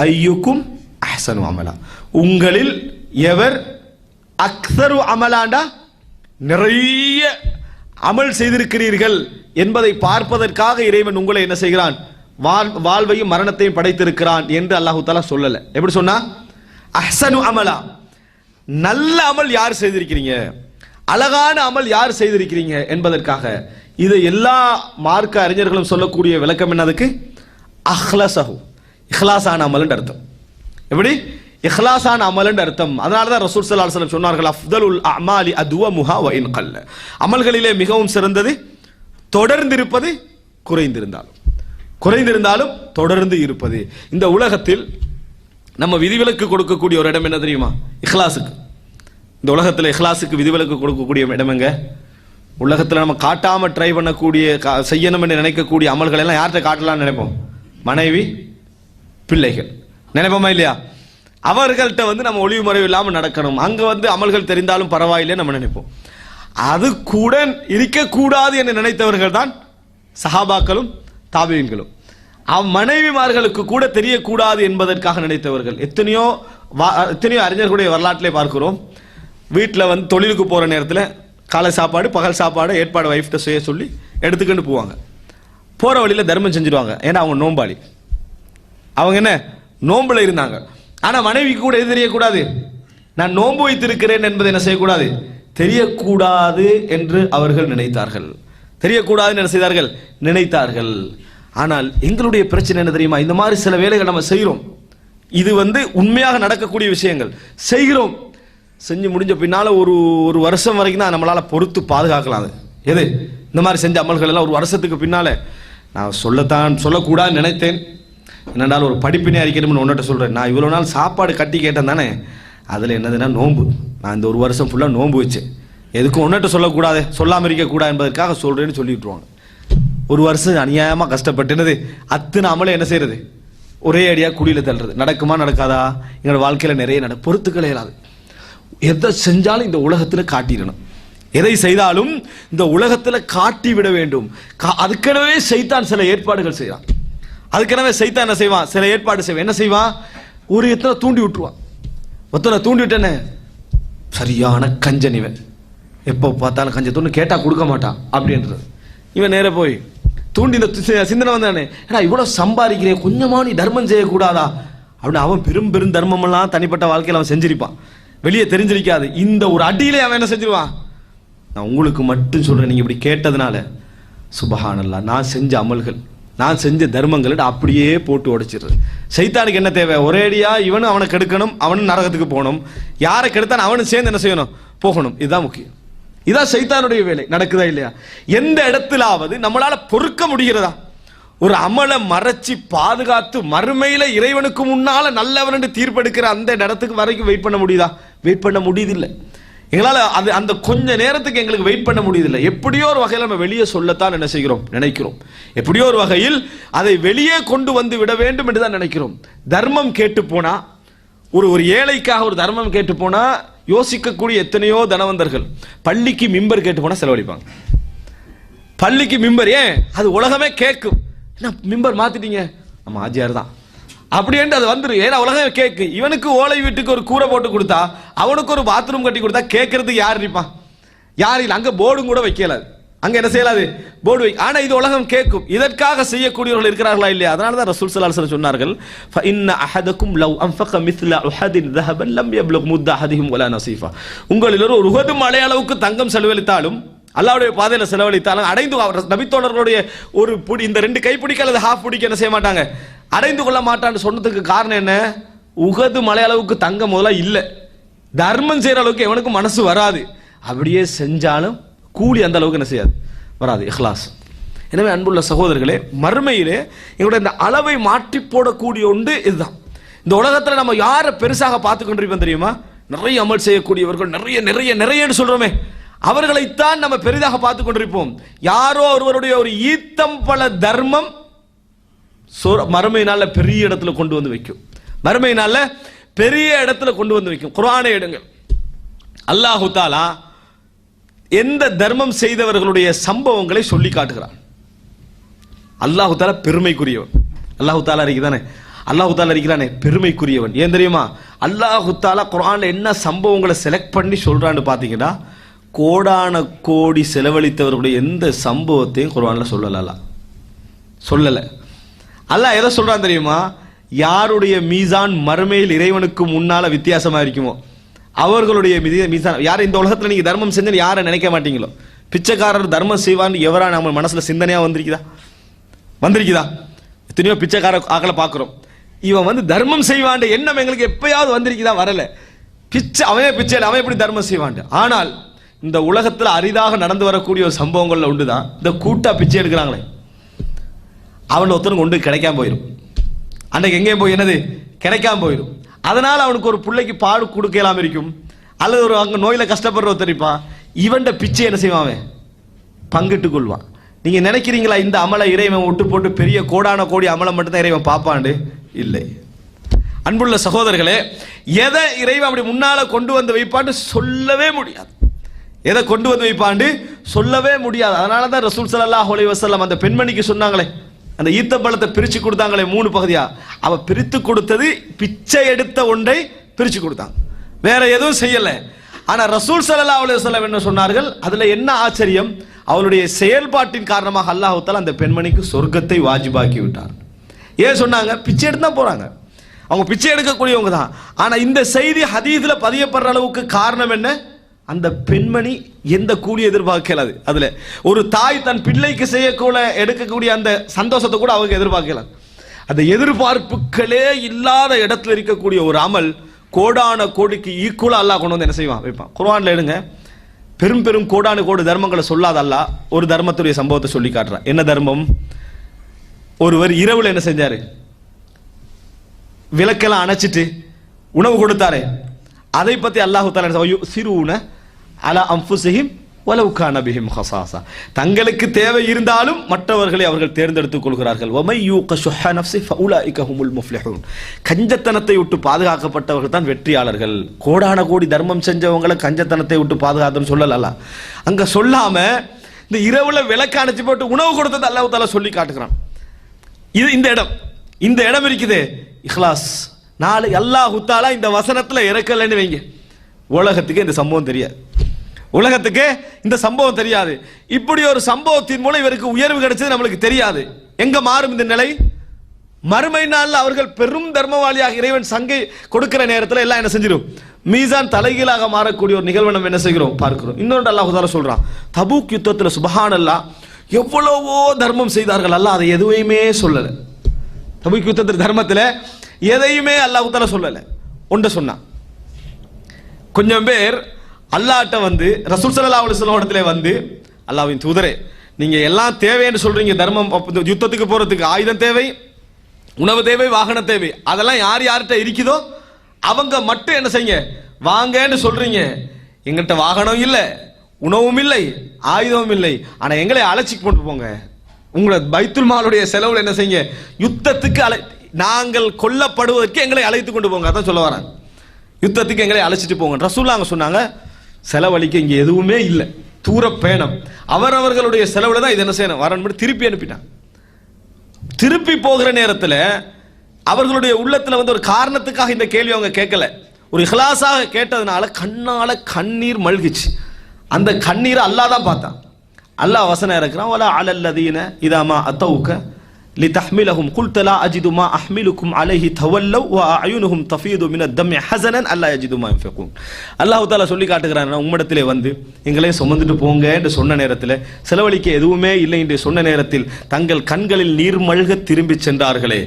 ஐயுக்கும் அஹ்சனு அமலா. உங்களில் எவர் அக்ஸரு அமலாண்டா நிறைய அமல் செய்திருக்கிறீர்கள் என்பதை பார்ப்பதற்காக இறைவன் உங்களை என்ன செய்கிறான்? வாழ்வையும் மரணத்தையும் படைத்திருக்கிறான் என்று அல்லாஹு தாலா சொல்லல. எப்படி சொன்னா? அஹ்சனு அமலா, நல்ல அமல் யார் செய்திருக்கிறீங்க, அழகான அமல் யார் செய்திருக்கிறீங்க என்பதற்காக. இது எல்லா மார்க்க அறிஞர்களும் சொல்லக்கூடிய விளக்கம் என்னதுக்கு? அஹ்லஸஹு, இஹ்லாஸான அமல்னு அர்த்தம். எப்படி? இஹ்லாஸான அமல்னு அர்த்தம். அதனால தான் ரசூல் ஸல்லல்லாஹு அலைஹி வஸல்லம் சொன்னார்கள், அஃதலுல் அமாலி அத்வமுஹா வ இன் கல்ல, அமல்களிலே மிகவும் சிறந்தது தொடர்ந்திருப்பது, குறைந்திருந்தாலும் தொடர்ந்து இருப்பது. இந்த உலகத்தில் நம்ம விதிவிலக்கு கொடுக்கக்கூடிய ஒரு இடம் என்ன தெரியுமா? இஹ்லாஸுக்கு. இந்த உலகத்தில் இஹ்லாஸுக்கு விதிவிலக்கு கொடுக்கக்கூடிய இடம் எங்க? உலகத்தில் நம்ம காட்டாம ட்ரை பண்ணக்கூடிய செய்யணும் என்று நினைக்கக்கூடிய அமல்கள் எல்லாம் யார்கிட்ட காட்டலாம்னு நினைப்போம்? மனைவி, பிள்ளைகள் நினைப்போமா இல்லையா? அவர்கள்ட்ட நம்ம ஒளிவு மறைவு இல்லாமல் நடக்கணும், அங்க அமல்கள் தெரிந்தாலும் பரவாயில்லை நம்ம நினைப்போம். அது கூட இருக்கக்கூடாது என்று நினைத்தவர்கள் தான் சஹாபாக்களும் தாபீன்களும். மனைவிமார்களுக்கு கூட தெரியக்கூடாது என்பதற்காக நினைத்தவர்கள் எத்தனையோ அறிஞர்களுடைய வரலாற்றிலே பார்க்கிறோம். வீட்டில் தொழிலுக்கு போற நேரத்தில் காலை சாப்பாடு பகல் சாப்பாடு ஏற்பாடு வைஃப்ட்ட செய்ய சொல்லி எடுத்துக்கிட்டு போவாங்க. போற வழியில் தர்மம் செஞ்சிருவாங்க. ஏன்னா அவங்க நோம்பாளி, அவங்க என்ன நோம்புல இருந்தாங்க. ஆனா மனைவிக்கு கூட எது தெரியக்கூடாது? நான் நோன்பு வைத்திருக்கிறேன் என்பதை என்ன செய்யக்கூடாது? தெரியக்கூடாது என்று அவர்கள் நினைத்தார்கள். தெரியக்கூடாது என்ன செய்தார்கள்? நினைத்தார்கள். ஆனால் எங்களுடைய பிரச்சனை என்ன தெரியுமா? இந்த மாதிரி சில வேலைகள் நம்ம செய்கிறோம், இது உண்மையாக நடக்கக்கூடிய விஷயங்கள் செய்கிறோம். செஞ்சு முடிஞ்ச பின்னால ஒரு வருஷம் வரைக்கும் தான் நம்மளால பொறுத்து பாதுகாக்கலாம். எது? இந்த மாதிரி செஞ்ச அமல்கள் எல்லாம் ஒரு வருஷத்துக்கு பின்னால நான் சொல்லக்கூடாதுன்னு நினைத்தேன். என்னென்னாலும் ஒரு படிப்பினை அறிக்கணும்னு ஒன்றிட்ட சொல்றேன். நான் இவ்வளவு நாள் சாப்பாடு கட்டி கேட்டேன் தானே, அதுல என்னதுன்னா நோன்பு. நான் இந்த ஒரு வருஷம் ஃபுல்லா நோன்பு வச்சேன். எதுக்கும் ஒன்றிட்ட சொல்லக்கூடாது, சொல்லாம இருக்கக்கூடாது என்பதற்காக சொல்றேன்னு சொல்லிட்டுருவாங்க. ஒரு வருஷம் அநியாயமா கஷ்டப்பட்டுனது அத்தனை அமலை என்ன செய்யறது? ஒரே அடியா குடியில தள்ளுறது. நடக்குமா நடக்காதா? எங்களோட வாழ்க்கையில நிறைய பொறுத்துக்களே இல்லாது. எதை செஞ்சாலும் இந்த உலகத்தில் காட்டிடணும், எதை செய்தாலும் இந்த உலகத்தில் காட்டி விட வேண்டும். அதுக்கெனவே சைத்தான் சில ஏற்பாடுகள் செய்வான். அதுக்கெனவே சைத்தான் என்ன செய்வான்? சில ஏற்பாடு செய்வான். என்ன செய்வான்? ஒரு எத்தனை தூண்டி விட்டுருவான். ஒத்தனை தூண்டி விட்டேன்னு சரியான கஞ்சன் இவன், எப்போ பார்த்தாலும் கஞ்சத்தொன்னு கேட்டா கொடுக்க மாட்டான் அப்படின்றது. இவன் நேர போய் தூண்டி இந்த சிந்தனை வந்தானே, ஏன்னா இவ்வளவு சம்பாதிக்கிறேன், கொஞ்சமா நீ தர்மம் செய்யக்கூடாதா அப்படின்னு அவன் பெரும் தர்மம் எல்லாம் தனிப்பட்ட வாழ்க்கையில் அவன் செஞ்சிருப்பான், வெளியே தெரிஞ்சிருக்காது. இந்த ஒரு அடியிலே அவன் என்ன செஞ்சிருவான்? நான் உங்களுக்கு மட்டும் சொல்றேன், நீங்க இப்படி கேட்டதுனால சுபஹானல்லாஹ், நான் செஞ்ச அமல்கள், நான் செஞ்ச தர்மங்கள் அப்படியே போட்டு உடைச்சிடுறது. சைத்தானுக்கு என்ன தேவை? ஒரேடியா இவனும் அவனை கெடுக்கணும், அவனும் நரகத்துக்கு போகணும், யாரை கெடுத்தான் அவனும் சேர்ந்து என்ன செய்யணும்? போகணும். இதுதான் முக்கியம். இதான் சைத்தானுடைய வேலை. நடக்குதா இல்லையா? எந்த இடத்திலாவது நம்மளால பொறுக்க முடிகிறதா? ஒரு அமலை மறைச்சி பாதுகாத்து மறுமையில இறைவனுக்கு முன்னால நல்லவன் என்று தீர்ப்பெடுக்கிற அந்த இடத்துக்கு வரைக்கும் வெயிட் பண்ண முடியுதா? வெயிட் பண்ண முடியுதில்லை. எங்களால் அந்த கொஞ்ச நேரத்துக்கு எங்களுக்கு வெயிட் பண்ண முடியுதில்லை. எப்படியோ ஒரு வகையில் நம்ம வெளியே சொல்லத்தான் என்ன செய்கிறோம்? நினைக்கிறோம். எப்படியோ ஒரு வகையில் அதை வெளியே கொண்டு வந்து விட வேண்டும் என்று தான் நினைக்கிறோம். தர்மம் கேட்டு போனா, ஒரு ஏழைக்காக ஒரு தர்மம் கேட்டு போனா யோசிக்கக்கூடிய எத்தனையோ தனவந்தர்கள் பள்ளிக்கு மிம்பர் கேட்டு போனா செலவழிப்பாங்க. பள்ளிக்கு மிம்பர், ஏன்? அது உலகமே கேட்கும். என்ன மிம்பர் மாத்திட்டீங்க? நம்ம ஆஜியார் தான் அப்படின்ட்டு அது வந்துரு. ஏன்னா உலகம் கேக்கு. இவனுக்கு ஓலை வீட்டுக்கு ஒரு கூரை போட்டு கொடுத்தா, அவனுக்கு ஒரு பாத்ரூம் கட்டி கொடுத்தா கேட்கறதுக்கு யார் இருப்பான்? யார் இல்லை. அங்க போர்டும் கூட வைக்கலாது, அங்க என்ன செய்யலாது? போர்டு வை. ஆனா இது உலகம் கேட்கும். இதற்காக செய்யக்கூடியவர்கள் இருக்கிறார்களா இல்லையா? அதனால தான் ரசூல் ஸல்லல்லாஹு அலைஹி வஸல்லம் சொன்னார்கள், ஃபஇன்ன அஹதகும் லவ் அன்ஃபக மிஸ்ல உஹதின் ذهبا لم يبلغ مد احدهم ولا نصيفا. உங்களில் ஒரு உஹது மலை அளவுக்கு தங்கம் செலவழித்தாலும், அல்லாஹ்வுடைய பாதையில செலவழித்தாலும் அடைந்து, நபித்தோழர்களுடைய ஒரு புடி, இந்த 2 கைப்பிடிக்கு அல்லது ஹாஃப் பிடிக்கு என்ன செய்ய மாட்டாங்க? அடைந்து கொள்ள மாட்டான்னு சொன்னதுக்கு காரணம் என்ன? உஹது மலை அளவுக்கு தங்கம் முதல்ல இல்ல, தர்மம் செய்யற அளவுக்கு எவனுக்கும் மனசு வராது. அப்படியே செஞ்சாலும் கூலி அந்த அளவுக்கு என்ன செய்யாது? வராது. இஹ்லாஸ். எனவே அன்புள்ள சகோதரர்களே, மறுமையிலே எங்களுடைய இந்த அளவை மாற்றி போடக்கூடிய ஒன்று இதுதான். இந்த உலகத்தில் நம்ம யாரை பெருசாக பார்த்து கொண்டிருப்போம் தெரியுமா? நிறைய அமல் செய்யக்கூடியவர்கள், நிறைய நிறைய நிறையன்னு சொல்றோமே, அவர்களைத்தான் நம்ம பெரிதாக பார்த்து கொண்டிருப்போம். யாரோ ஒருவருடைய ஒரு ஈத்தம் பல தர்மம் மறுமையினால பெரிய இடத்துல கொண்டு வந்து வைக்கும். மறுமையினால பெரிய இடத்துல கொண்டு வந்து வைக்கும். குர்ஆனை எடுங்க. அல்லாஹு தஆலா எந்த தர்மம் செய்தவர்களுடைய சம்பவங்களை சொல்லி காட்டுகிறான். அல்லாஹு தஆலா பெருமைக்குரியவன். அல்லாஹு தஆலா இருக்குதானே, அல்லாஹு தஆலா இருக்கிறானே பெருமைக்குரியவன். ஏன் தெரியுமா? அல்லாஹு தஆலா குர்ஆன்ல என்ன சம்பவங்களை செலக்ட் பண்ணி சொல்றான்னு பாத்தீங்கன்னா, கோடான கோடி செலவழித்தவர்களுடைய எந்த சம்பவத்தையும் குர்ஆன்ல சொல்லல. அல்லாஹ் எதை சொல்றான் தெரியுமா? யாருடைய மீசான் மறுமையில் இறைவனுக்கு முன்னால வித்தியாசமா இருக்குமோ அவர்களுடைய மீசான். யார் இந்த உலகத்துல நீங்க தர்மம் செஞ்சு யாரை நினைக்க மாட்டீங்களோ, பிச்சைக்காரர் தர்மம் செய்வான்னு எவரா நம்ம மனசுல சிந்தனையா வந்திருக்குதா? எத்தனையோ பிச்சைக்கார ஆக்களை பார்க்கிறோம். இவன் தர்மம் செய்வான் எண்ணம் எங்களுக்கு எப்பயாவது வந்திருக்குதா? வரல. அவனே பிச்சையில் அவன் எப்படி தர்மம் செய்வான். ஆனால் இந்த உலகத்துல அரிதாக நடந்து வரக்கூடிய ஒரு சம்பவங்கள்ல உண்டுதான் இந்த கூட்டா பிச்சை எடுக்கிறாங்களே, அவன் ஒருத்தனுக்கு ஒன்று கிடைக்காம போயிடும். அன்னைக்கு எங்கேயும் போய் என்னது கிடைக்காம போயிடும். அதனால அவனுக்கு ஒரு பிள்ளைக்கு பாடு கொடுக்கலாம் இருக்கும், அல்லது ஒரு அங்க நோயில கஷ்டப்படுற ஒருத்தரிப்பா, இவன்ட பிச்சை என்ன செய்வான்? பங்கிட்டுக் கொள்வான். நீங்க நினைக்கிறீங்களா இந்த அமலை இறைவன் விட்டு போட்டு பெரிய கோடான கோடி அமலை மட்டும்தான் இறைவன் பாப்பாண்டு? இல்லை. அன்புள்ள சகோதரர்களே, எதை இறைவன் அப்படி முன்னால கொண்டு வந்து வைப்பாண்டு சொல்லவே முடியாது. எதை கொண்டு வந்து வைப்பாண்டு சொல்லவே முடியாது. அதனால தான் ரசூல் ஸல்லல்லாஹு அலைஹி வஸல்லம் அந்த பெண்மணிக்கு சொன்னாங்களே, அந்த ஈத்த பழத்தை பிரிச்சு கொடுத்தாங்களே 3 பகுதியா, அவ பிரித்து கொடுத்தது பிச்சை எடுத்த ஒன்றை பிரிச்சு கொடுத்தாங்க, வேற எதுவும் செய்யல. ஆனா ரசூல் ஸல்லல்லாஹு அலைஹி வஸல்லம் என்ன சொன்னார்கள்? அதுல என்ன ஆச்சரியம், அவளுடைய செயல்பாட்டின் காரணமாக அல்லாஹ் தஆலா அந்த பெண்மணிக்கு சொர்க்கத்தை வாஜிபாக்கி விட்டார். ஏன் சொன்னாங்க? பிச்சை எடுத்து தான் போறாங்க, அவங்க பிச்சை எடுக்கக்கூடியவங்க தான். ஆனா இந்த செய்தி ஹதீஸ்ல பதியப்படுற அளவுக்கு காரணம் என்ன? அந்த பெண்மணி எந்த கூலி எதிர்பார்க்கலாது. அதுல ஒரு தாய் தன் பிள்ளைக்கு செய்யக்கூட எடுக்கக்கூடிய அந்த சந்தோஷத்தை கூட அவங்க எதிர்பார்க்கலாம். அந்த எதிர்பார்ப்புகளே இல்லாத இடத்துல இருக்கக்கூடிய ஒரு அமல் கோடான கோடிக்கு ஈக்குவலா அல்லாஹ் கொண்டு வந்து என்ன செய்வான் வைப்பான். குர்ஆன்ல எடுங்க, பெரும் பெரும் கோடான கோடி தர்மங்களை சொல்லாத அல்லாஹ் ஒரு தர்மத்துடைய சம்பவத்தை சொல்லி காட்டுறான். என்ன தர்மம்? ஒருவர் இரவுல என்ன செஞ்சாரு? விளக்கெல்லாம் அணைச்சிட்டு உணவு கொடுத்தாரு. அதை பத்தி அல்லாஹ் தஆலா யுஸிரூன அலா அன்ஃபுஸிஹிம் வலவ் கான பிஹிம் ஹஸாஸா, தங்களுக்கு தேவை இருந்தாலும் மற்றவர்களை அவர்கள் தேர்ந்தெடுத்துக் கொள்கிறார்கள். வமை யூக ஷுஹ நஃப்ஸி ஃபஉலாயிக ஹுமுல் முஃப்லிஹூன், கஞ்சத்தனத்தை விட்டு பாதுகாக்கப்பட்டவர்கள் தான் வெற்றியாளர்கள். கோடான கோடி தர்மம் செஞ்சவங்களை கஞ்சத்தனத்தை விட்டு பாதுகாத்துன்னு சொல்லல. அங்க சொல்லாம இந்த இரவுல விளக்கு அணைச்சு போட்டு உணவு கொடுத்தது அல்லாஹ் தஆலா சொல்லி காட்டுகிறான். இது இந்த இடம் இருக்குது இஹ்லாஸ். நாளை அல்லாஹ் தஆலா இந்த வசனத்துல இறக்கலன்னு வைங்க, உலகத்துக்கு இந்த சம்பவம் தெரியாது. உலகத்துக்கு இந்த சம்பவம் தெரியாது. இப்படி ஒரு சம்பவத்தின் மூலம் இவருக்கு உயர்வு கிடைச்சது நம்மளுக்கு தெரியாது. எங்க மாறும் இந்த நிலை? மறுமை நாள்ல அவர்கள் பெரும் தர்மவாளியாக இறைவன் சங்கை கொடுக்கிற நேரத்தில் எல்லாம் என்ன செஞ்சிடும்? மீசான் தலைகீழாக மாறக்கூடிய ஒரு நிகழ்வை நம்ம என்ன செய்கிறோம் பார்க்கிறோம். இன்னொன்று அல்லாஹ் தஆலா சொல்றான், தபூக் யுத்தத்துல சுப்ஹானல்லாஹ் எவ்வளவோ தர்மம் செய்தார்கள், அல்லாஹ் அதை எதுவுமே சொல்லல. தபூக் யுத்தத்துல தர்மத்துல எதையுமே அல்லாஹ் தஆலா சொல்லல. ஒன்றை சொன்னான், கொஞ்சம் பேர் அல்லாஹ்ட்ட ரசூல் ஸல்லல்லாஹு அலைஹி வஸல்லம் இடத்துல அல்லாஹ்வின் தூதரே, நீங்க எல்லாம் தேவைன்னு சொல்றீங்க, தர்மம் யுத்தத்துக்கு போறதுக்கு ஆயுதம் தேவை, உணவு தேவை, வாகனம் தேவை, அதெல்லாம் யார் யார்கிட்ட இருக்குதோ அவங்க மட்டும் என்ன செய்யுங்க, வாங்கன்னு சொல்றீங்க. எங்கிட்ட வாகனம் இல்லை, உணவும் இல்லை, ஆயுதமும் இல்லை, ஆனா எங்களை அழைச்சி கொண்டு போங்க, உங்களை பைத்துல் மாலுடைய செலவுல என்ன செய்யுங்க, யுத்தத்துக்கு நாங்கள் கொல்லப்படுவதற்கு எங்களை அழைத்து கொண்டு போங்க. அதான் சொல்ல வராங்க, யுத்தத்துக்கு எங்களை அழைச்சிட்டு போங்க. ரசூலுல்லாஹ் சொன்னாங்க, செலவழிக்க இங்க எதுவுமே இல்லை, தூர பயணம், அவரவர்களுடைய செலவுல தான் இது என்ன செய்யணும் வரணும். திருப்பி அனுப்பிட்டான். திருப்பி போகிற நேரத்தில் அவர்களுடைய உள்ளத்துல ஒரு காரணத்துக்காக இந்த கேள்வி அவங்க கேட்கல, ஒரு இஹ்லாஸாக கேட்டதுனால கண்ணால கண்ணீர் மல்கிச்சு. அந்த கண்ணீரை அல்லாஹ் தான் பார்த்தான். அல்லாஹ் வசனம் இறக்குறான், வலா அலல்லதீன இதாமா அத்தௌக லிதஹ்மிலஹும் குல்த லா அஜிது மா அஹ்மிலுக்கும் அலைஹி தவல்லவ் வ அயுனுஹும் தஃபீது மின தம்இ ஹஸனன் அல்லா யஜிது மா யன்ஃபிகூன். அல்லாஹ் தஆலா சொல்லி காட்டுகிறான், உம்மிடத்திலே எங்களை சுமந்துட்டு போங்க என்று சொன்ன நேரத்தில், செலவழிக்க எதுவுமே இல்லை என்று சொன்ன நேரத்தில் தங்கள் கண்களில் நீர்மல்க திரும்பி சென்றார்களே,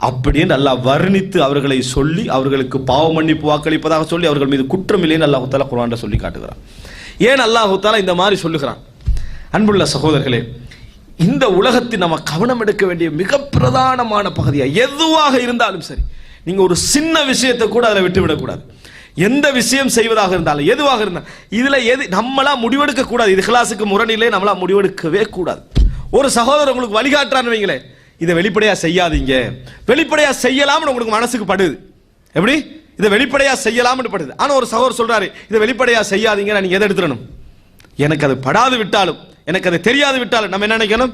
அப்படின்னு அல்லாஹ் வர்ணித்து அவர்களை சொல்லி அவர்களுக்கு பாவ மன்னிப்பு வாக்களிப்பதாக சொல்லி அவர்கள் மீது குற்றம் இல்லைன்னு அல்லாஹ் தஆலா குர்ஆன்ல சொல்லி காட்டுகிறான். ஏன் அல்லாஹ் தஆலா இந்த மாதிரி சொல்லுகிறான்? அன்புள்ள சகோதரர்களே, இந்த உலகத்தில் நம்ம கவனம் எடுக்க வேண்டிய மிக பிரதானமான பகுதியா எதுவாக இருந்தாலும் சரி, நீங்க ஒரு சின்ன விஷயத்தை கூட அதில் விட்டுவிடக்கூடாது. எந்த விஷயம் செய்வதாக இருந்தாலும் எதுவாக இருந்தாலும் இதுல நம்மளா முடிவெடுக்க கூடாது. இது இஹ்லாஸுக்கு முரணிலே நம்மளா முடிவெடுக்கவே கூடாது. ஒரு சகோதரர் உங்களுக்கு வழிகாட்டுறான்னு வைங்களே, இதை வெளிப்படையா செய்யாதீங்க, வெளிப்படையா செய்யலாம்னு உங்களுக்கு மனசுக்கு படுது. எப்படி? இதை வெளிப்படையா செய்யலாம்னு படுது. ஆனா ஒரு சகோதரர் சொல்றாரு, இதை வெளிப்படையா செய்யாதீங்க, நீங்க எதை எடுத்துடணும்? எனக்கு அது படாது விட்டாலும், எனக்கு அது தெரியாது விட்டாலும் நம்ம என்ன நினைக்கணும்?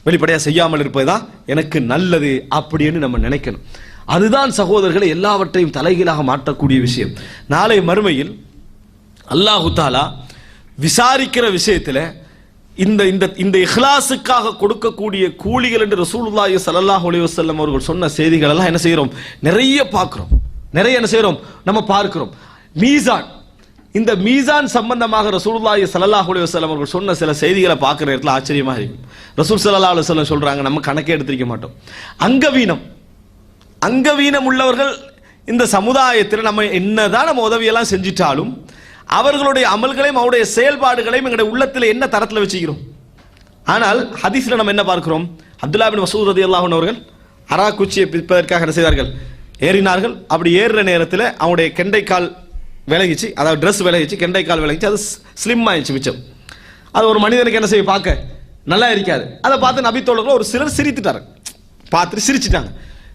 வெளிப்படையா செய்யாமல் இருப்பதுதான் எனக்கு நல்லது அப்படின்னு நம்ம நினைக்கணும். அதுதான் சகோதரர்களை எல்லாவற்றையும் தலைகீழாக மாற்றக்கூடிய விஷயம். நாளை மறுமையில் அல்லாஹு தஆலா விசாரிக்கிற விஷயத்துல இந்த இந்த இந்த இஹ்லாஸுக்காக கொடுக்கக்கூடிய கூலிகள் என்று ரசூலுல்லாஹி ஸல்லல்லாஹு அலைஹி வஸல்லம் அவர்கள் சொன்ன செய்திகள் எல்லாம் என்ன செய்கிறோம், நிறைய பார்க்கிறோம், நிறைய என்ன செய்கிறோம், நம்ம பார்க்கிறோம். மீசான், இந்த மீசான் சம்பந்தமாக ரசூலுல்லாஹி ஸல்லல்லாஹு அலைஹி வஸல்லம் அவர்கள் சொன்ன சில செய்திகளை பார்க்குற இடத்துல ஆச்சரியமா இருக்கும். ரசூல் ஸல்லல்லாஹு அலைஹி வஸல்லம் சொல்றாங்க, நம்ம கணக்கே எடுத்திருக்க மாட்டோம். அங்கவீனம் உள்ளவர்கள் இந்த சமுதாயத்தில் நம்ம என்னதான் நம்ம உதவியெல்லாம் செஞ்சிட்டாலும் அவர்களுடைய அமல்களையும் அவருடைய செயல்பாடுகளையும் எங்களுடைய உள்ளத்தில் என்ன தரத்தில் வச்சுக்கிறோம். ஆனால் ஹதீஸ்ல நம்ம என்ன பார்க்கிறோம், அப்துல்லா பின் மசூத் ரலியல்லாஹு அன்ஹு அவர்கள் அராக்குச்சியை பிடிப்பதற்காக என்ன செய்தார்கள், ஏறினார்கள். அப்படி ஏறுற நேரத்தில் அவங்களுடைய கெண்டைக்கால் விலகிச்சு, அதாவது ட்ரெஸ் விலகிச்சு, கெண்டைக்கால் விலகிச்சு, அது ஸ்லிம் ஆயிடுச்சு மிச்சம். அது ஒரு மனிதனுக்கு என்ன செய்ய பார்க்க நல்லா இருக்காது. அதை பார்த்து நபி தோழர்கள் ஒரு சிலர் சிரித்துட்டாங்க, பார்த்துட்டு சிரிச்சிட்டாங்க.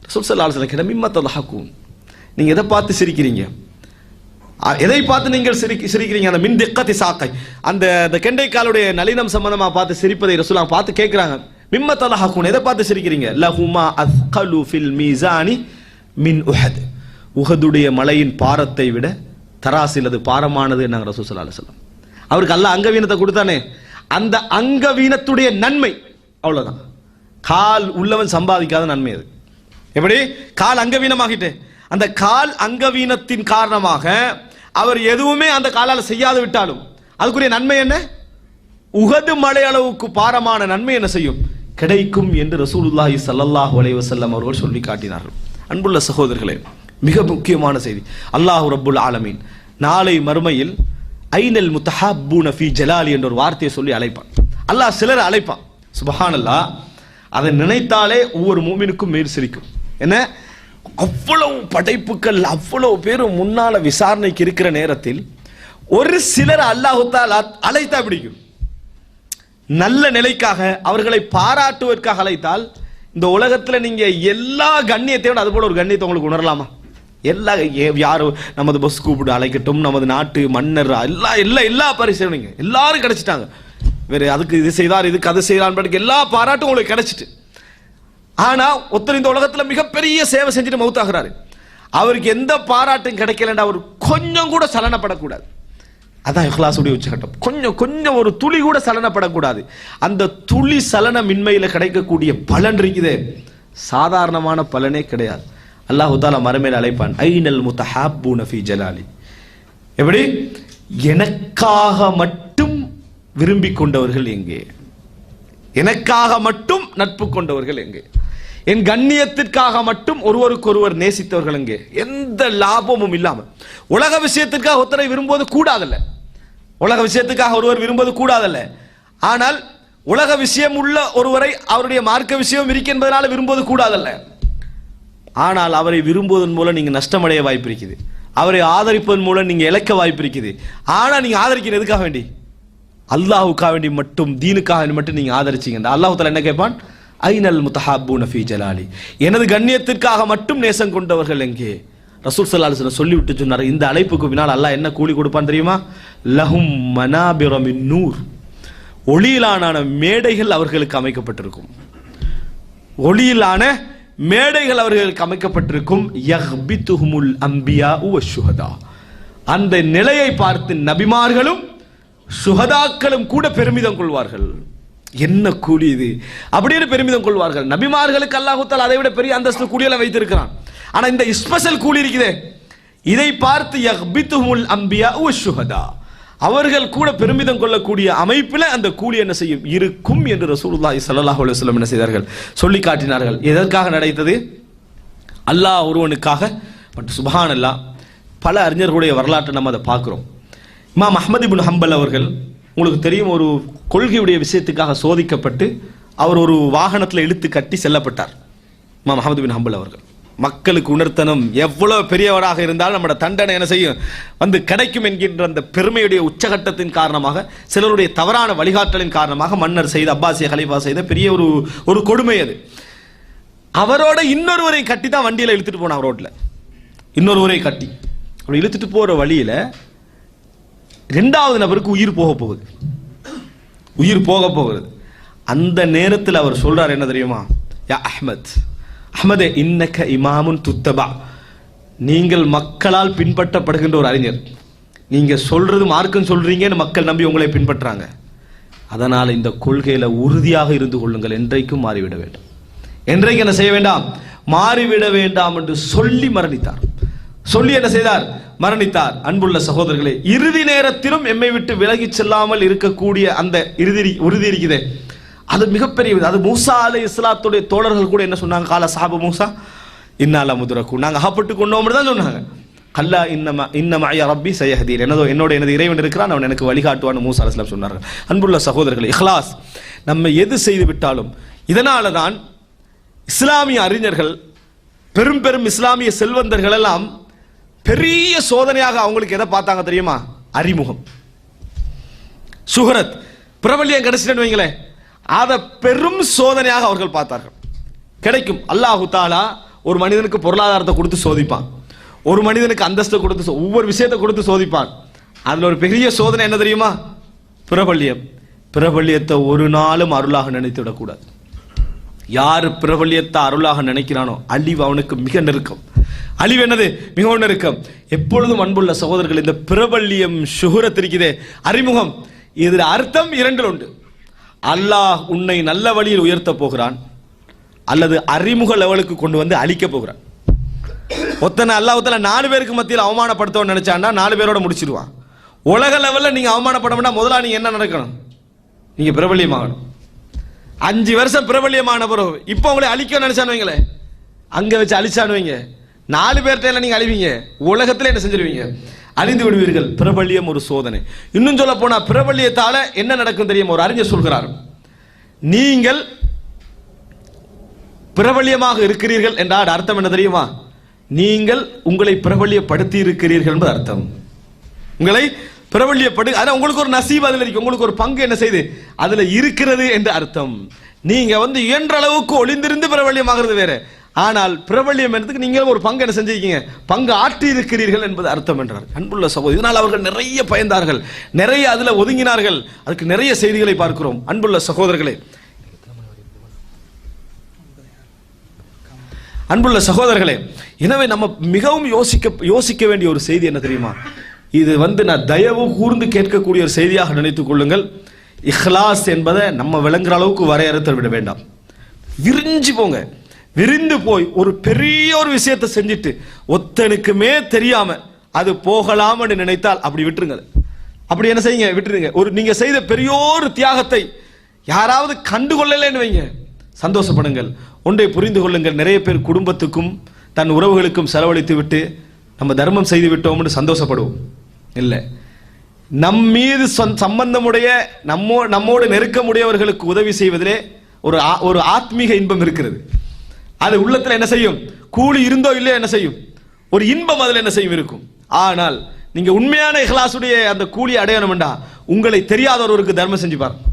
ரசூல் ஸல்லல்லாஹு அலைஹி வஸல்லம் கிடமிம்ம தல்ஹகூன், நீங்க எதை பார்த்து சிரிக்கிறீங்க, எதை பார்த்து நீங்கள் சிரிக்கிறீங்க, அந்த மின் திக்கத்தி சாக்கை, அந்த கெண்டைக்காலுடைய நளினம் சம்பந்தமா பார்த்து சிரிப்பதை ரசூலுல்லாஹ் பார்த்து கேட்கிறாங்க, மிம்ம தல்ஹகூன், எதை பார்த்து சிரிக்கிறீங்க, லஹுமா அஸ்கலு ஃபில் மீசானி மின் உஹத், உஹதுடைய மலையின் பாரத்தை விட தராசில் அது பாரமானது நாங்கள் ரசூல் ஸல்லல்லாஹு அலைஹி வஸல்லம். அவருக்கு அல்லாஹ் அங்கவீனத்தை கொடுத்தானே, அந்த அங்கவீனத்துடைய நன்மை அவ்வளவுதான். கால் உள்ளவன் சம்பாதிக்காத நன்மை அது. எப்படி கால் அங்கவீனமாகிட்டு, அந்த கால் அங்கவீனத்தின் காரணமாக அவர் எதுவுமே அந்த காலால் செய்யாது விட்டாலும் அதுக்குரிய நன்மை என்ன, உஹது மலை அளவுக்கு பாரமான நன்மை என்ன செய்யும், கிடைக்கும் என்று ரசூலுல்லாஹி ஸல்லல்லாஹு அலைஹி வஸல்லம் அவர்கள் சொல்லி காட்டினார்கள். அன்புள்ள சகோதரர்களே, மிக முக்கியமான செய்தி, அல்லாஹ் ரப்புல் ஆலமீன் நாளை மறுமையில் ஐனல் முத்தஹப்பூன ஃபீ ஜலாலி என்ற ஒரு வார்த்தையை சொல்லி அழைப்பான். அல்லாஹ் சிலரை அழைப்பான், சுப்ஹானல்லாஹ். அதை நினைத்தாலே ஒவ்வொரு மூமினுக்கும் மேல் சிரிக்கும். என்ன, அவ்வளவு படைப்புகள், அவ்வளவு பேரும் முன்னால விசாரணைக்கு இருக்கிற நேரத்தில் ஒரு சிலர் அல்லாஹ் தஆலா அழைத்தா பிடிக்கும். நல்ல நிலைக்காக அவர்களை பாராட்டுவதற்காக அழைத்தால் இந்த உலகத்தில் நீங்க எல்லா கண்ணியத்தையும் அது போல ஒரு கண்ணியத்தை உங்களுக்கு உணரலாமா? எல்லா யாரும் நமது பஸ் கூப்பிட்டு அழைக்கட்டும், நமது நாட்டு மன்னர் எல்லா பரிசீலனைங்க எல்லாரும் கிடைச்சிட்டாங்க. வேற அதுக்கு இது செய்தார், இதுக்கு அது செய்தார், எல்லா பாராட்டும் உங்களுக்கு கிடைச்சிட்டு. ஆனா ஒருத்தர் இந்த உலகத்துல மிகப்பெரிய சேவை செஞ்சுட்டு மௌத்தாகிறாரு, அவருக்கு எந்த பாராட்டும் கிடைக்கலன்னா அவர் கொஞ்சம் கூட சலனப்படக்கூடாது. அதான் இஹ்லாஸுடைய உச்சகட்டம். கொஞ்சம் ஒரு துளி கூட சலனப்படக்கூடாது. அந்த துளி சலனமின்மையில கிடைக்கக்கூடிய பலன் இருக்குதே, சாதாரணமான பலனே கிடையாது. அல்லாஹ் தஆலா மறுமையில் அழைப்பான், ஐனல் முத்தஹப்பூன ஃபீ ஜலாலி. எப்படி, எனக்காக மட்டும் விரும்பிக் கொண்டவர்கள் எங்கே, எனக்காக மட்டும் நட்பு கொண்டவர்கள் எங்கே, என் கண்ணியத்திற்காக மட்டும் ஒருவருக்கொருவர் நேசித்தவர்கள் எங்கே, எந்த லாபமும் இல்லாம. உலக விஷயத்திற்காக ஒருத்தரை விரும்புவது கூடாதல்ல, உலக விஷயத்துக்காக ஒருவர் விரும்புவது கூடாதல்ல. ஆனால் உலக விஷயம் உள்ள ஒருவரை அவருடைய மார்க்க விஷயம் இருக்கு என்பதனால விரும்புவது கூடாதல்ல. ஆனால் அவரை விரும்புவதன் மூலம் நீங்க நஷ்டமடைய வாய்ப்பு இருக்குது, அவரை ஆதரிப்பதன் மூலம் நீங்க இழக்க வாய்ப்பு இருக்குது. ஆனா நீங்க ஆதரிக்கிற எதுக்காக வேண்டி, அல்லாஹ்வுக்காக வேண்டி மட்டும், தீனுக்காக மட்டும் நீங்க ஆதரிச்சீங்க. அல்லாஹ் தஆலா என்ன கேட்பான், ஐனல் முத்தஹப்பூன ஃபீ ஜலாலி, எனது கண்ணியத்திற்காக மட்டும் நேசம் கொண்டவர்கள் எங்கே. ரசூல் ஸல்லல்லாஹு அலைஹி வஸல்லம் சொல்லிவிட்டு சொன்னார், இந்த அழைப்புக்கு பின்னால் அல்லாஹ் என்ன கூலி கொடுப்பான் தெரியுமா, லஹும் மனாபிர மின் நூர், ஒளியிலான மேடைகள் அவர்களுக்கு அமைக்கப்பட்டிருக்கும், ஒளியிலான மேடைகள் அவர்களுக்கு அமைக்கப்பட்டிருக்கும். யஹ்பித்துஹுமுல் அன்பியாஉ வஷ்ஷுஹதா, அந்த நிலையை பார்த்து நபிமார்களும் சுஹதாக்களும் கூட பெருமிதம் கொள்வார்கள். என்ன கூலி இது அப்படின்னு பெருமிதம் கொள்வார்கள். நபிமார்களுக்கு அல்லாஹ் தஆலா அதை விட பெரிய அந்தஸ்து கூலியெல்லாம் வைத்திருக்கிறான். ஆனா இந்த ஸ்பெஷல் கூலி இருக்குதே, இதை பார்த்து யஹ்பித்துஹுமுல் அன்பியாஉ வஷ்ஷுஹதா, அவர்கள் கூட பெருமிதம் கொள்ளக்கூடிய அமைப்பில் அந்த கூலி என்ன செய்யும், இருக்கும் என்று ரசூலுல்லாஹி ஸல்லல்லாஹு அலைஹி வஸல்லம் என்ன செய்தார்கள், சொல்லி காட்டினார்கள். எதற்காக நடந்தது, அல்லாஹ் ஒருவனுக்காக. பட் சுப்ஹானல்லாஹ், பல அறிஞர்களுடைய வரலாற்றை நம்ம அதை பார்க்கிறோம். இமாம் அஹ்மத் இப்னு ஹம்பல் அவர்கள், உங்களுக்கு தெரியும், ஒரு கொள்கையுடைய விஷயத்துக்காக சோதிக்கப்பட்டு அவர் ஒரு வாகனத்தில் இழுத்து கட்டி செல்லப்பட்டார். இமாம் அஹ்மத் இப்னு ஹம்பல் அவர்கள் மக்களுக்கு உணர்த்தனம், எவ்வளவு பெரியவராக இருந்தாலும் நம்மட தண்டனை என்ன செய்யும் வந்து கிடைக்கும் என்கின்ற அந்த பெருமையுடைய உச்சகட்டத்தின் காரணமாக, சிலருடைய தவறான வழிகாட்டலின் காரணமாக மன்னர் செய்த, அப்பாசிய கலீஃபா செய்த பெரிய ஒரு கொடுமை அது. அவரோட இன்னொருவரை கட்டி தான் வண்டியில இழுத்துட்டு போனார், ரோட்ல இன்னொருவரை கட்டி. அப்படி இழுத்துட்டு போற வழியில இரண்டாவது நபருக்கு உயிர் போக போகிறது. அந்த நேரத்தில் அவர் சொல்றார், என்ன தெரியுமா, யா அஹ்மத், அஹ்மதே இன்னக இமாமுன் துத்தபா, நீங்கள் மக்களால் பின்பற்றப்படுகின்ற ஒரு அறிஞர், நீங்க சொல்றது மார்க்கம் சொல்றீங்கன்னு மக்கள் நம்பி உங்களை பின்பற்றாங்க. அதனால் இந்த கொள்கையில உறுதியாக இருந்து கொள்ளுங்கள். என்றைக்கும் மாறிவிட வேண்டும். என்றைக்கு என்ன செய்ய வேண்டாம்? மாறிவிட வேண்டாம் என்று சொல்லி மரணித்தார். சொல்லி என்ன செய்தார்? மரணித்தார். அன்புள்ள சகோதரர்களே, இறுதி நேரத்திலும் எம்மை விட்டு விலகி செல்லாமல் இருக்கக்கூடிய அந்த உறுதி இருக்குதே, அது மிகப்பெரிய. அது மூசா அலைஹிஸ்ஸலாத்துடைய தோழர்கள் கூட என்ன சொன்னாங்க? கால சாபு மூசா இன்னால முதுரக்கு, நாங்கள் அகப்பட்டு கொண்டோம் தான் சொன்னாங்க. கல்லா இன்னமா ரப்பி சயஹதீன், எனது இறைவன் இருக்கிறான், அவன் எனக்கு வழிகாட்டுவான்னு மூசா அலைஹிஸ்ஸலாம் சொன்னார்கள். அன்புள்ள சகோதரர்களே, இஹ்லாஸ் நம்ம எது செய்து விட்டாலும், இதனால தான் இஸ்லாமிய அறிஞர்கள், பெரும் பெரும் இஸ்லாமிய செல்வந்தர்கள் எல்லாம் பெரிய சோதனையாக அவங்களுக்கு எதை பார்த்தாங்க தெரியுமா? அறிமுகம், சுஹரத், பிரபல்யம் கிடைச்சிட்டு வைங்களேன், அதை பெரும் சோதனையாக அவர்கள் பார்த்தார்கள். கிடைக்கும். அல்லாஹு தாலா ஒரு மனிதனுக்கு பொருளாதாரத்தை கொடுத்து சோதிப்பான், ஒரு மனிதனுக்கு அந்தஸ்தை கொடுத்து, ஒவ்வொரு விஷயத்தை கொடுத்து சோதிப்பான். அதுல ஒரு பெரிய சோதனை என்ன தெரியுமா? பிரபல்யம். பிரபல்யத்தை ஒரு நாளும் அருளாக நினைத்து விடக்கூடாது. யார் பிரபல்யத்தை அருளாக நினைக்கிறானோ அழிவு அவனுக்கு மிக நெருக்கம். அழிவு என்னது? மிகவும் நெருக்கம். எப்பொழுதும் அன்புள்ள சகோதரர்கள், இந்த பிரபல்யம், சுஹரத் இருக்குதே, அறிமுகம், இதில் அர்த்தம் இரண்டில் உண்டு. அல்லாஹ் உன்னை நல்ல வழியில் உயர்த்த போகிறான், அல்லது அறிமுக லெவலுக்கு கொண்டு வந்து அழிக்க போகிறான். ஒத்தனை அல்லாஹ்வுத்தாலா 4 பேருக்கு மத்தியில் அவமானப்படுத்தவன் நினைச்சான்னா 4 பேரோட முடிச்சிருவான். உலக லெவலில் நீங்க அவமானப்படணும்னா முதல்ல நீங்க என்ன நடக்கணும்? நீங்க பிரபல்யமாகணும். 5 வருஷம் பிரபல்யமான பிறகு இப்போ உங்களை அழிக்க நினைச்சானு வைங்களே, அங்க வச்சு அழிச்சானு வைங்க, 4 பேர்கிட்ட நீங்க அழிவீங்க, உலகத்துல என்ன செஞ்சிருவீங்க? அழிந்து விடுவீர்கள். பிரபல்யம் ஒரு சோதனை. இன்னும் சொல்ல போனா பிரபல்யத்தால என்ன நடக்கும் தெரியுமா? ஒரு அறிஞர் சொல்கிறார், நீங்கள் பிரபல்யமாக இருக்கிறீர்கள் என்றால் அர்த்தம் என்ன தெரியுமா? நீங்கள் உங்களை பிரபல்யப்படுத்தி இருக்கிறீர்கள் என்பது அர்த்தம். உங்களை பிரபல்யப்படு, அதான் உங்களுக்கு ஒரு நசீப் அதில் இருக்கு, உங்களுக்கு ஒரு பங்கு என்ன செய்து அதுல இருக்கிறது என்று அர்த்தம். நீங்க இயன்ற அளவுக்கு ஒளிந்திருந்து பிரபல்யமாகிறது வேற, ஆனால் பிரபல்யம் என்பதுக்கு நீங்கள் ஒரு பங்கு என்ன செஞ்சிருக்கீங்க, பங்கு ஆற்றி இருக்கிறீர்கள் என்பது அர்த்தம் என்றார். அன்புள்ள சகோதரர், இதனால் அவர்கள் நிறைய பயந்தார்கள், நிறைய அதுல ஒதுங்கினார்கள். அதுக்கு நிறைய செய்திகளை பார்க்கிறோம். அன்புள்ள சகோதரர்களே, அன்புள்ள சகோதரர்களே, எனவே நம்ம மிகவும் யோசிக்க வேண்டிய ஒரு செய்தி என்ன தெரியுமா? இது நான் தயவு கூர்ந்து கேட்கக்கூடிய ஒரு செய்தியாக நினைத்துக் கொள்ளுங்கள். இஹ்லாஸ் என்பதை நம்ம விளங்குற அளவுக்கு வரையறுத்து விட வேண்டாம். விரிஞ்சு போங்க, விரிந்து போய் ஒரு பெரிய ஒரு விஷயத்தை செஞ்சுட்டு ஒத்தனுக்குமே தெரியாம அது போகலாம்னு நினைத்தால் அப்படி விட்டுருங்க. அப்படி என்ன செய்யுங்க? விட்டுருங்க. நீங்க செய்த பெரிய ஒரு தியாகத்தை யாராவது கண்டுகொள்ளலன்னு வைங்க, சந்தோஷப்படுங்கள். ஒன்றை புரிந்து கொள்ளுங்கள், நிறைய பேர் குடும்பத்துக்கும் தன் உறவுகளுக்கும் செலவழித்து விட்டு நம்ம தர்மம் செய்து விட்டோம்னு சந்தோஷப்படுவோம். இல்லை, நம் மீது சம்பந்தமுடைய நம்மோடு நெருக்கமுடையவர்களுக்கு உதவி செய்வதிலே ஒரு ஆத்மீக இன்பம் இருக்கிறது. அது உள்ளத்துல என்ன செய்யும்? கூலி இருந்தோ இல்லையோ என்ன செய்யும்? ஒரு இன்பம் அதுல என்ன செய்யும்? இருக்கும். ஆனால் நீங்க உண்மையான இஹ்லாசுடைய அந்த கூலி அடையணும்டா, உங்களை தெரியாத ஒருவருக்கு தர்மம் செஞ்சு பாருங்க.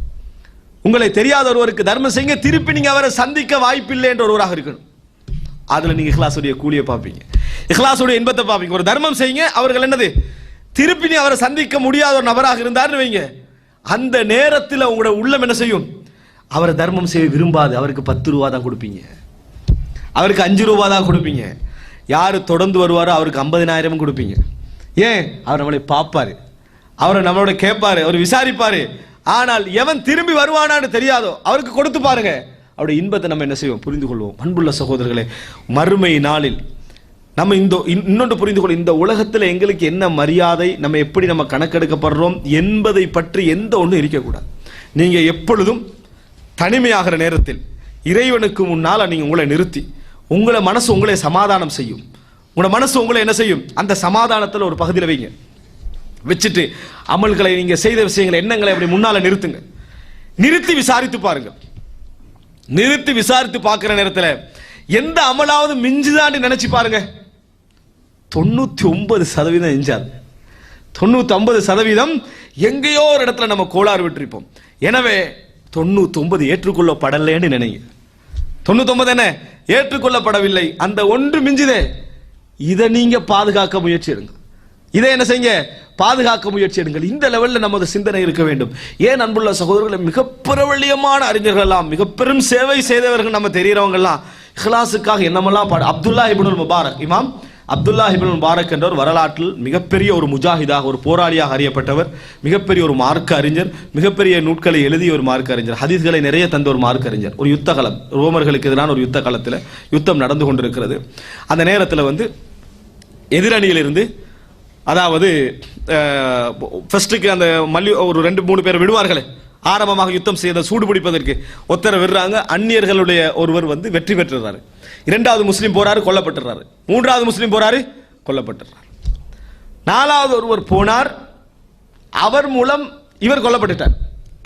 உங்களை தெரியாத ஒருவருக்கு தர்மம் செய்யுங்க, திருப்பி நீங்க அவரை சந்திக்க வாய்ப்பில்லை என்ற ஒருவராக இருக்கணும். அதுல நீங்க இஹ்லாசுடைய கூலியை பார்ப்பீங்க, இஹ்லாசுடைய இன்பத்தை பார்ப்பீங்க. ஒரு தர்மம் செய்யுங்க, அவர்கள் என்னது திருப்பி நீ அவரை சந்திக்க முடியாத ஒரு நபராக இருந்தார்னு வைங்க, அந்த நேரத்தில் உங்களோட உள்ளம் என்ன செய்யும்? அவரை தர்மம் செய்ய விரும்பாது. அவருக்கு 10 ரூபா தான் கொடுப்பீங்க, அவருக்கு 5 ரூபா தான் கொடுப்பீங்க. யாரு தொடர்ந்து வருவாரோ அவருக்கு 50,000 கொடுப்பீங்க. ஏன்? அவர் நம்மளை பார்ப்பாரு, அவரை நம்மளோட கேட்பாரு, அவர் விசாரிப்பாரு. ஆனால் எவன் திரும்பி வருவானான்னு தெரியாதோ அவருக்கு கொடுத்து பாருங்க, அவருடைய இன்பத்தை நம்ம என்ன செய்வோம்? புரிந்து கொள்வோம். அன்புள்ள சகோதரர்களே, மறுமை நாளில் நம்ம இன்னொன்று புரிந்து கொள்ள, இந்த உலகத்தில் எங்களுக்கு என்ன மரியாதை, நம்ம எப்படி நம்ம கணக்கெடுக்கப்படுறோம் என்பதை பற்றி எந்த ஒன்றும் இருக்கக்கூடாது. நீங்க எப்பொழுதும் தனிமையாகிற நேரத்தில் இறைவனுக்கு முன்னால் நீங்க உங்களை நிறுத்தி, உங்களை மனசு உங்களை சமாதானம் செய்யும். உங்களோட மனசு உங்களை என்ன செய்யும்? அந்த சமாதானத்தில் ஒரு பகுதியில் வைங்க, வச்சுட்டு அமல்களை, நீங்க செய்த விஷயங்களை, எண்ணங்களை அப்படி முன்னால நிறுத்துங்க. நிறுத்தி விசாரித்து பாருங்க. நிறுத்தி விசாரித்து பார்க்கிற நேரத்தில் எந்த அமலாவது மிஞ்சுதான்னு நினைச்சு பாருங்க. 99% எஞ்சாது. 99% எங்கேயோ ஒரு இடத்துல நம்ம கோளாறு விட்டுருப்போம். எனவே 99 ஏற்றுக்கொள்ளப்படலைன்னு நினைங்க. 99 என்ன ஏற்றுக்கொள்ளப்படவில்லை, அந்த ஒன்று மிஞ்சுதே, இதை நீங்க பாதுகாக்க முயற்சி எடுங்க. இதை என்ன செய்யுங்க? பாதுகாக்க முயற்சி எடுங்கள். இந்த லெவலில் நமது சிந்தனை இருக்க வேண்டும். ஏன் அன்புள்ள சகோதரர்களை, மிக பிரபல்யமான அறிஞர்கள் எல்லாம், மிக பெரும் சேவை செய்தவர்கள் நம்ம தெரியறவங்க எல்லாம் இஹ்லாஸுக்காக என்னமெல்லாம் அப்துல்லா இப்னுல் முபாரக், இமாம் அப்துல்லா இப்னு முபாரக் என்றவர் வரலாற்றில் மிகப்பெரிய ஒரு முஜாஹிதாக, ஒரு போராளியாக அறியப்பட்டவர், மிகப்பெரிய ஒரு மார்க்க அறிஞர், மிகப்பெரிய நூட்களை எழுதிய ஒரு மார்க்க அறிஞர், ஹதீஸ்களை நிறைய தந்த ஒரு மார்க்க அறிஞர். ஒரு யுத்த களம், ரோமர்களுக்கு எதிரான ஒரு யுத்த களத்தில் யுத்தம் நடந்து கொண்டிருக்கிறது. அந்த நேரத்தில் வந்து எதிரணியிலிருந்து, அதாவது ஃபர்ஸ்ட்டுக்கு அந்த ஒரு 2-3 பேர் விடுவார்களே, ஆரம்பமாக யுத்தம் செய்த சூடு பிடிப்பதற்கு ஒருத்தரை விடுறாங்க. அந்நியர்களுடைய ஒருவர் வந்து வெற்றி பெற்றுறாரு. 2வது முஸ்லீம் போறாரு, கொல்லப்பட்டுறாரு. 3வது முஸ்லீம் போறாரு, கொல்லப்பட்டுறாரு. 4வது ஒருவர் போனார், அவர் மூலம் இவர் கொல்லப்பட்டுட்டார்.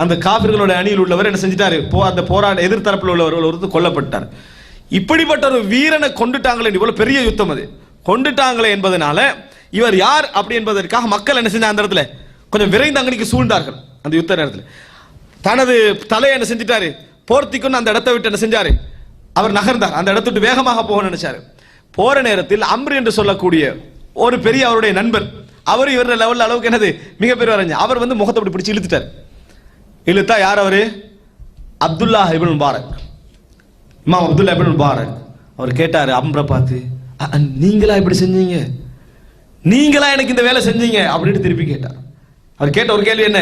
அந்த காபிர்களுடைய அணியில் உள்ளவர் என்ன செஞ்சிட்டாரு, அந்த போராட எதிர்த்தரப்பில் உள்ளவர்கள் ஒருத்தர் கொல்லப்பட்டார். இப்படிப்பட்ட ஒரு வீரனை கொண்டுட்டாங்களே, இவ்வளவு பெரிய யுத்தம் அது, கொண்டுட்டாங்களே என்பதனால இவர் யார் அப்படி என்பதற்காக மக்கள் என்ன செஞ்சாங்க, அந்த இடத்துல கொஞ்சம் விரைந்து அங்கனிக்கு சூழ்ந்தார்கள். அந்த யுத்த நேரத்தில் தனது தலையை என்ன செஞ்சிட்டாரு, போர்த்திக்கொண்டு அந்த இடத்தை விட்டு என்ன செஞ்சாரு, அவர் நகர்ந்தார். அந்த இடத்தை விட்டு வேகமாக போக நினைச்சாரு. போற நேரத்தில் அம்ரு என்று சொல்லக்கூடிய ஒரு பெரிய அவருடைய நண்பர், அவர் இவர லெவல் அளவுக்கு என்னது மிகப்பெரிய அறிஞர், அவர் வந்து முகத்தை அப்படி பிடிச்சு இழுத்துட்டார். இழுத்தா யார் அவரு, அப்துல்லா இப்னு முபாரக், இமாம் அப்துல்லா இப்னு முபாரக். அவர் கேட்டாரு அம்ரை பார்த்து, நீங்களா இப்படி செஞ்சீங்க, நீங்களா எனக்கு இந்த வேலை செஞ்சீங்க அப்படின்னு திருப்பி கேட்டார். அவர் கேட்ட ஒரு கேள்வி என்ன,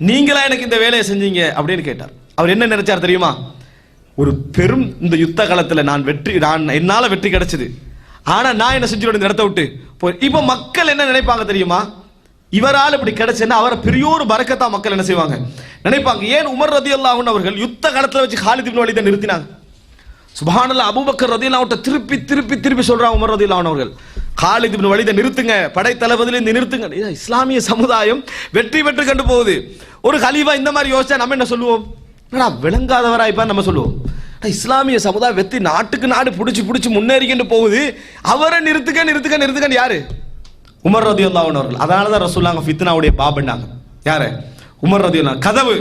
நீங்களா எனக்கு இந்த வேலையை செஞ்சீங்க அப்படின்னு கேட்டார். அவர் என்ன நினைச்சார் தெரியுமா, ஒரு பெரும் இந்த யுத்த காலத்தில் என்னால வெற்றி கிடைச்சது, ஆனா நான் என்ன செஞ்சிருவேன் இந்த இடத்தை விட்டு. இப்ப மக்கள் என்ன நினைப்பாங்க தெரியுமா, இவரால் இப்படி கிடைச்சேன்னா அவரை பெரிய ஒரு பரக்கத்தா மக்கள் என்ன செய்வாங்க நினைப்பாங்க. ஏன் உமர் ரலியல்லாஹு அன்ஹு அவர்கள் யுத்த காலத்தில் வச்சு காலித் இப்னு வலீதை நிறுத்தினாங்க. சுப்ஹானல்லாஹ், அபூபக்கர் ரலியல்லாஹு அன்ஹு திருப்பி திருப்பி திருப்பி சொல்றாங்க உமர் ரலியல்லாஹு அன்ஹு அவர்கள், காலித் இப்னு வலீதை நிறுத்துங்க, படை தளபதியிலிருந்து நிறுத்துங்க. இஸ்லாமிய சமுதாயம் வெற்றி பெற்று கண்டு போகுது. ஒரு கலீஃபா இந்த மாதிரி யோசிச்சா நம்ம என்ன சொல்லுவோம், விளங்காதவரா இப்ப நம்ம சொல்லுவோம். இஸ்லாமிய சமுதாயம் வெற்றி, நாட்டுக்கு நாடு புடிச்சு புடிச்சு முன்னேறிக்கிட்டு போகுது, அவரை நிறுத்துக்க நிறுத்துக்க நிறுத்துக்க யாரு, உமர் ரலியல்லாஹு அன்ஹு அவர்கள். அதனாலதான் ரசூலுல்லாஹ் ஃபித்னாவுடைய பாபன்னாங்க. யாரு, உமர் ரலியல்லாஹு. கதவு,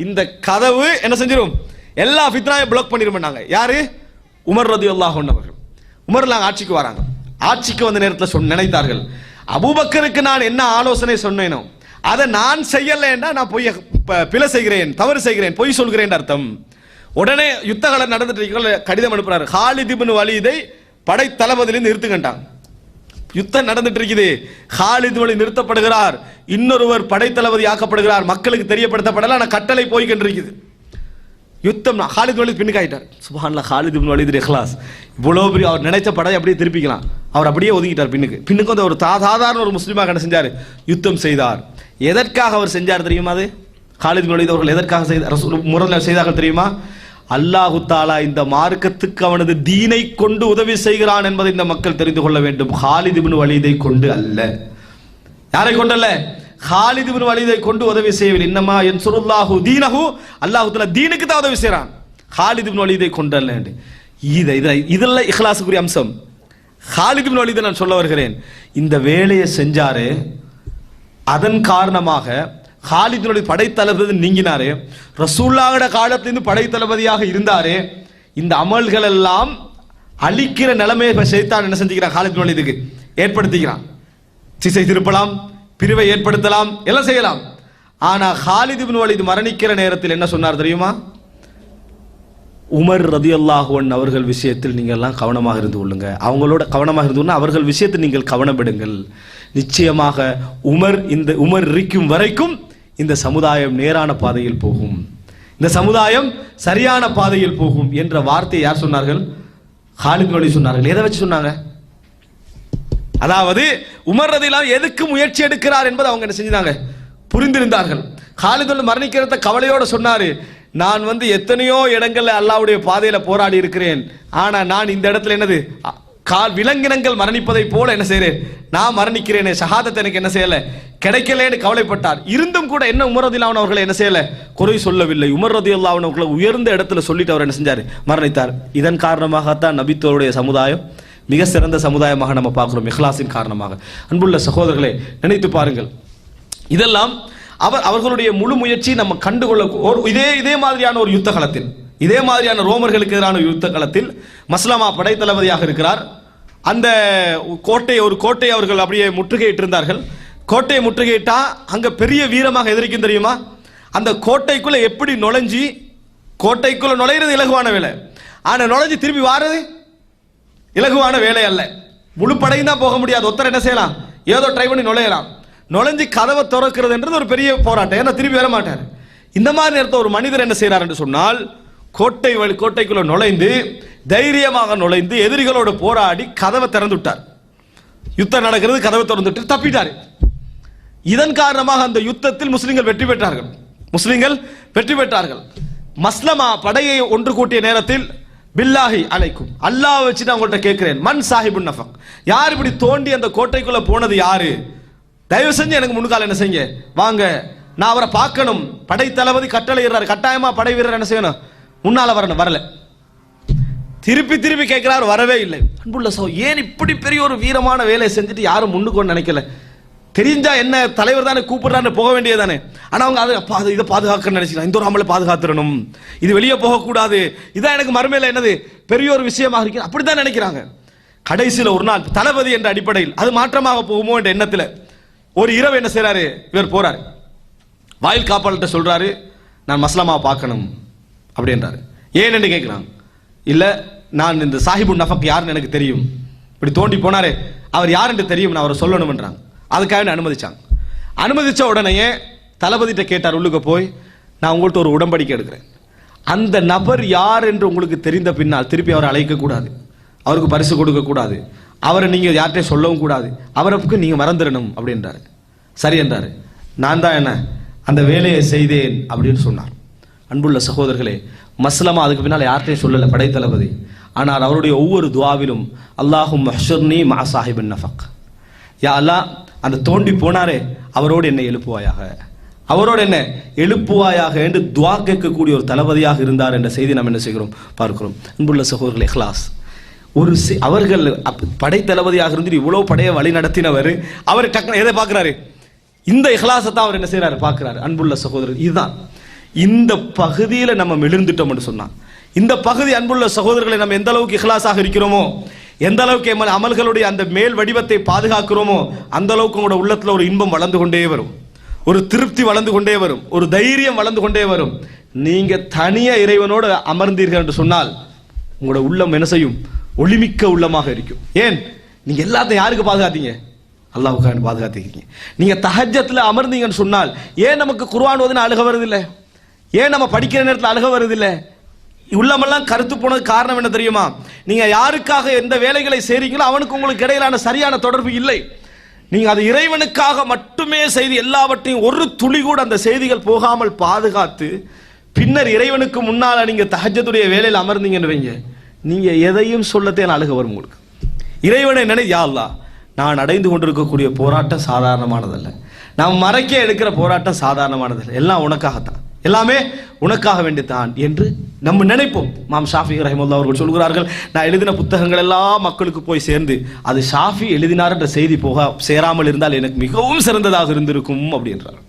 இந்த கதவு என்ன செஞ்சிரும், எல்லா ஃபித்னாவையும் பிளாக் பண்ணிருமாங்க. யாரு, உமர் ரலியல்லாஹு அன்ஹு அவர்கள். உமர்லாம் ஆட்சிக்கு வராங்க. ஆட்சிக்கு வந்த நேரத்தில் நினைத்தார்கள், அபூபக்கருக்கு நான் என்ன ஆலோசனை சொன்னேனோ அதை நான் செய்யலைன்னா நான் பொய் பிழை செய்கிறேன், தவறு செய்கிறேன், பொய் சொல்கிறேன் அர்த்தம். உடனே யுத்தகாலம் நடந்துட்டு கடிதம் அனுப்புறாரு, காலித் இப்னு வலீதை படை தளபதியிலிருந்து நிறுத்துங்கட்டாங்க. யுத்தம் நடந்துட்டு இருக்குது, காலித் வலீத் நிறுத்தப்படுகிறார், இன்னொருவர் படை தளபதி ஆக்கப்படுகிறார், மக்களுக்கு தெரியப்படுத்தப்படல, ஆனா கட்டளை போய்கிட்டு இருக்குது. யுத்தம், காலித் வலீத் பின்னுக்கு ஆயிட்டார். சுப்ஹானல்லாஹ், காலித் இப்னு வலீத் இஹ்லாஸ், இவ்வளவு பெரிய அவர் நினைச்ச படையை அப்படியே திருப்பிக்கலாம், அவர் அப்படியே ஒதுங்கிட்டார் பின்னுக்கு வந்து ஒரு சாதாரண ஒரு முஸ்லீமாக என்ன செஞ்சார், யுத்தம் செய்தார். எதற்காக அவர் செஞ்சார் தெரியுமா, அது காலித் இப்னு வலீத் அவர்கள் எதற்காக முறையில் செய்தார்கள் தெரியுமா, அல்லாஹு தஆலா இந்த மார்க்கத்துக்கு அவனது தீனை கொண்டு உதவி செய்கிறான் என்பதை இந்த மக்கள் தெரிந்து கொள்ள வேண்டும். காலித் இப்னு வலீதை கொண்டு அல்ல. யாரை கொண்டல்ல, காலித் இப்னு வலீதை கொண்டு உதவி செய்யவில்லை. இன்னமா யன்சுருல்லாஹு தீனஹு, அல்லாஹ் தஆலா தீனுக்கு தான் உதவி செய்றான், காலித் இப்னு வலீதை கொண்டல்ல. இதெல்லாம் இஹ்லாஸுக்குரிய அம்சம். காலித் இப்னு வலீதை நான் சொல்ல வருகிறேன், இந்த வேலையை செஞ்சாரு, அதன் காரணமாக காலித் படை தளபதி நீங்கினாரு, ரசூலுல்லாஹ்வுட காலத்திலிருந்து படை தளபதியாக இருந்தாரு. இந்த அமல்கள் எல்லாம் அழிக்கிற நிலைமையை ஷைத்தான் என்ன செஞ்சுக்கிறான், காலித் இப்னு வலீதுக்கு ஏற்படுத்திக்கிறான். திசை திருப்பலாம், பிரிவை ஏற்படுத்தலாம், எல்லாம் செய்யலாம். ஆனா காலித் இப்னு வலீத் மரணிக்கிற நேரத்தில் என்ன சொன்னார் தெரியுமா, உமர் ரலியல்லாஹு அன்ஹு அவர்கள் விஷயத்தில் நீங்கள் எல்லாம் கவனமாக இருந்து கொள்ளுங்க, அவங்களோட கவனமாக இருந்து அவர்கள் விஷயத்தில் நீங்கள் கவனப்படுங்கள். நிச்சயமாக உமர் இருக்கும் வரைக்கும் இந்த சமுதாயம் நேரான பாதையில் போகும், இந்த சமுதாயம் சரியான பாதையில் போகும் என்ற வார்த்தையை யார் சொன்னார்கள், காலித் இப்னு வலீத் சொன்னார்கள். எதை வச்சு சொன்னாங்க, அதாவது உமர் ரலியல்லாஹு எதுக்கு முயற்சி எடுக்கிறார் என்பதை அவங்க என்ன செஞ்சாங்க, புரிந்திருந்தார்கள். காலித் மரணிக்கிறத கவலையோட சொன்னாரு, நான் எத்தனையோ இடங்கள்ல அல்லாஹ்வுடைய பாதையில போராடி இருக்கிறேன், ஆனா நான் இந்த இடத்துல என்னது விலங்கினங்கள் மரணிப்பதை போல என்ன செய்றேன், நான் மரணிக்கிறேனே, ஷஹாதத் எனக்கு என்ன செய்யல கிடைக்கலன்னு கவலைப்பட்டார். இருந்தும் கூட என்ன உமர் ரலியல்லாஹு அன்ஹு அவர்களை என்ன செய்யல, குறை சொல்லவில்லை. உமர் ரலியல்லாஹு அன்ஹு அவர்களை உயர்ந்த இடத்துல சொல்லிட்டு அவர் என்ன செஞ்சாரு, மரணித்தார். இதன் காரணமாகத்தான் நபித்தோருடைய சமுதாயம் மிக சிறந்த சமுதாயமாக நம்ம பார்க்கிறோம், இஹ்லாஸின் காரணமாக. அன்புள்ள சகோதரர்களே, நினைத்து பாருங்கள், இதெல்லாம் அவர்களுடைய முழு முயற்சி நம்ம கண்டுகொள்ள. இதே மாதிரியான ஒரு யுத்த களத்தில், இதே மாதிரியான ரோமர்களுக்கு எதிரான யுத்த களத்தில் மஸ்லமா படை தளபதியாக இருக்கிறார். அந்த ஒரு கோட்டை அவர்கள் அப்படியே முற்றுகையிட்டு இருந்தார்கள். கோட்டையை முற்றுகையிட்டா அங்க பெரிய வீரமாக எதிர்க்கும் தெரியுமா, அந்த கோட்டைக்குள்ள எப்படி நுழைஞ்சி, கோட்டைக்குள்ள நுழையிறது இலகுவான வேலை, ஆனா நுழைஞ்சு திரும்பி வாரது இலகுவான வேலை அல்ல. முழு படையும் தான் போக முடியாது. ஒருத்தர் என்ன செய்யலாம், ஏதோ ட்ரை பண்ணி நுழையலாம். நுழைஞ்சு கதவை திறக்கிறதுன்றது ஒரு பெரிய போராட்டம். ஏன்னா திரும்பி வர மாட்டார். இந்த மாதிரி நேரத்தில் ஒரு மனிதர் என்ன செய்யறார் என்று சொன்னால், கோட்டைக்குள்ள நுழைந்து தைரியமாக நுழைந்து எதிரிகளோடு போராடி கதவை திறந்து விட்டார். யுத்தம் நடக்கிறது, கதவை திறந்துட்டு தப்பிட்டார். இதன் காரணமாக அந்த யுத்தத்தில் முஸ்லிம்கள் வெற்றி பெற்றார்கள். மஸ்லமா படையை ஒன்று கூட்டிய நேரத்தில், பில்லாஹி அலைக்கும், அல்லாஹ் வச்சு நான் உங்கள்கிட்ட கேட்கிறேன், மன் சாஹிபுன் நஃபக், யார் இப்படி தோண்டி அந்த கோட்டைக்குள்ள போனது யாரு? தயவு செஞ்சு எனக்கு முன்கால என்ன செய்யுங்க, வாங்க, நான் அவரை பார்க்கணும். படை தளபதி கட்டளை இடுறாரு, கட்டாயமா படை வீரர் என்ன செய்யணும், முன்னால வரணும். வரல. திருப்பி கேட்கிறார், வரவே இல்லை. அன்புள்ள ஏன் இப்படி பெரிய ஒரு வீரமான வேலையை செஞ்சுட்டு யாரும் முன்னுக்கு நினைக்கல? தெரிஞ்சா என்ன, தலைவர் தானே கூப்பிடுறான்னு போக வேண்டியதானே. ஆனா அவங்க இதை பாதுகாக்க நினைச்சுக்கலாம், இந்த ஒரு அமலை பாதுகாத்துடணும், இது வெளியே போகக்கூடாது, இதான் எனக்கு மறுமையில என்னது பெரிய ஒரு விஷயமாக இருக்கு, அப்படித்தான் நினைக்கிறாங்க. கடைசியில் ஒரு நாள் தளபதி என்ற அடிப்படையில் அது மாற்றமாக போகுமோ என்ற எண்ணத்தில் ஒரு இரவு என்ன செய்யறாரு, இவர் போறாரு, வாயில் காப்பாளர்கிட்ட சொல்றாரு, நான் மஸ்லமா பார்க்கணும் அப்படின்றாரு. ஏன் என்று கேட்கிறாங்க. இல்ல, நான் இந்த சாஹிபுன் நஃபக் யாருன்னு எனக்கு தெரியும், இப்படி தோண்டி போனாரே அவர் யார் என்று தெரியும், நான் அவரை சொல்லணும்ன்றாங்க. அதுக்காக அனுமதிச்சாங்க. அனுமதிச்ச உடனே தளபதிட்ட கேட்டார், உள்ளுக்கு போய், நான் உங்கள்கிட்ட ஒரு உடன்படிக்கை எடுக்கிறேன், அந்த நபர் யார் என்று உங்களுக்கு தெரிந்த பின்னால் திருப்பி அவரை அழைக்க கூடாது, அவருக்கு பரிசு கொடுக்க கூடாது, அவரை நீங்க யார்கிட்டையும் சொல்லவும் கூடாது, அவருக்கு நீங்க மறந்துடணும் அப்படின்றாரு. சரி என்றாரு. நான் தான் என்ன அந்த வேலையை செய்தேன் அப்படின்னு சொன்னார். அன்புள்ள சகோதரர்களே, மஸ்லமா அதுக்கு பின்னால் யார்கிட்டையும் சொல்லல படை தளபதி. ஆனால் அவருடைய ஒவ்வொரு துஆவிலும், அல்லாஹும் மஹ்ஷுர்னி மா சாஹிபின் நஃபக், யா அல்லாஹ், அந்த தோண்டி போனாரே அவரோடு என்னை எழுப்புவாயாக என்று துஆ கேட்கக்கூடிய ஒரு தளபதியாக இருந்தார் என்ற செய்தி நாம் என்ன செய்கிறோம், பார்க்கிறோம். அன்புள்ள சகோதரர்களே, இஹ்லாஸ். அவர்கள் படை தளபதியாக இருந்து இவ்வளவு படையை வழி நடத்தினவர், அவர் டக்குனு எதை பார்க்கிறாரு, இந்த இஹ்லாஸை அவர் என்ன செய்யறாரு, பார்க்கிறாரு. அன்புள்ள சகோதரர், இதுதான் இந்த பகுதியில நம்ம மிளிர்ந்துட்டோம் என்று சொன்னா, இந்த பகுதி அன்புள்ள சகோதரர்களை நம்ம எந்த அளவுக்கு இஹ்லாஸாக இருக்கிறோமோ, எந்த அளவுக்கு அமல்களுடைய அந்த மேல் வடிவத்தை பாதுகாக்கிறோமோ, அந்த அளவுக்கு உங்களோட உள்ளத்துல ஒரு இன்பம் வளர்ந்து கொண்டே வரும், ஒரு திருப்தி வளர்ந்து கொண்டே வரும், ஒரு தைரியம் வளர்ந்து கொண்டே வரும். நீங்க தனியா இறைவனோடு அமர்ந்தீர்கள் என்று சொன்னால் உங்களோட உள்ளம் என்ன செய்யும், ஒளிமிக்க உள்ளமாக இருக்கும். ஏன், நீங்க எல்லாத்தையும் யாருக்கு பாதுகாத்தீங்க, அல்லாஹ்வுக்காக பாதுகாத்தீங்க. நீங்க தஹஜ்ஜத்ல அமர்ந்தீங்கன்னு சொன்னால், ஏன் நமக்கு குர்ஆன் ஓதுனா அழுக வருதில்லை, ஏன் நம்ம படிக்கிற நேரத்தில் அழுக வருதில்லை? உள்ளமெல்லாம் கருத்து போனது காரணம் என்ன தெரியுமா? நீங்க யாருக்காக எந்த வேலைகளை செய்றீங்களோ அவனுக்கு உங்களுக்கு இடையிலான சரியான தொடர்பு இல்லை. நீங்க அது இறைவனுக்காக மட்டுமே செய்து எல்லாவற்றையும் ஒரு துளி கூட அந்த செய்திகள் போகாமல் பாதுகாத்து, பின்னர் இறைவனுக்கு முன்னால நீங்க தஹஜ்ஜுடைய வேலையில் அமர்ந்தீங்கன்னு வைங்க, நீங்க எதையும் சொல்லத்தே அழுக வரும் உங்களுக்கு. இறைவனை நினை, யா அல்லாஹ், நான் அடைந்து கொண்டிருக்கக்கூடிய போராட்டம் சாதாரணமானதல்ல, நாம் மறைக்க எடுக்கிற போராட்டம் சாதாரணமானதல்ல, எல்லாம் உனக்காகத்தான், எல்லாமே உனக்காக வேண்டித்தான் என்று நம்ம நினைப்போம். மாம் ஷாஃபி ரஹிமத்துல்லாஹி அவர்கள் சொல்கிறார்கள், நான் எழுதின புத்தகங்கள் எல்லாம் மக்களுக்கு போய் சேர்ந்து அது ஷாஃபி எழுதினார் என்ற செய்தி போக சேராமல் இருந்தால் எனக்கு மிகவும் சிறந்ததாக இருந்திருக்கும் அப்படின்றார்.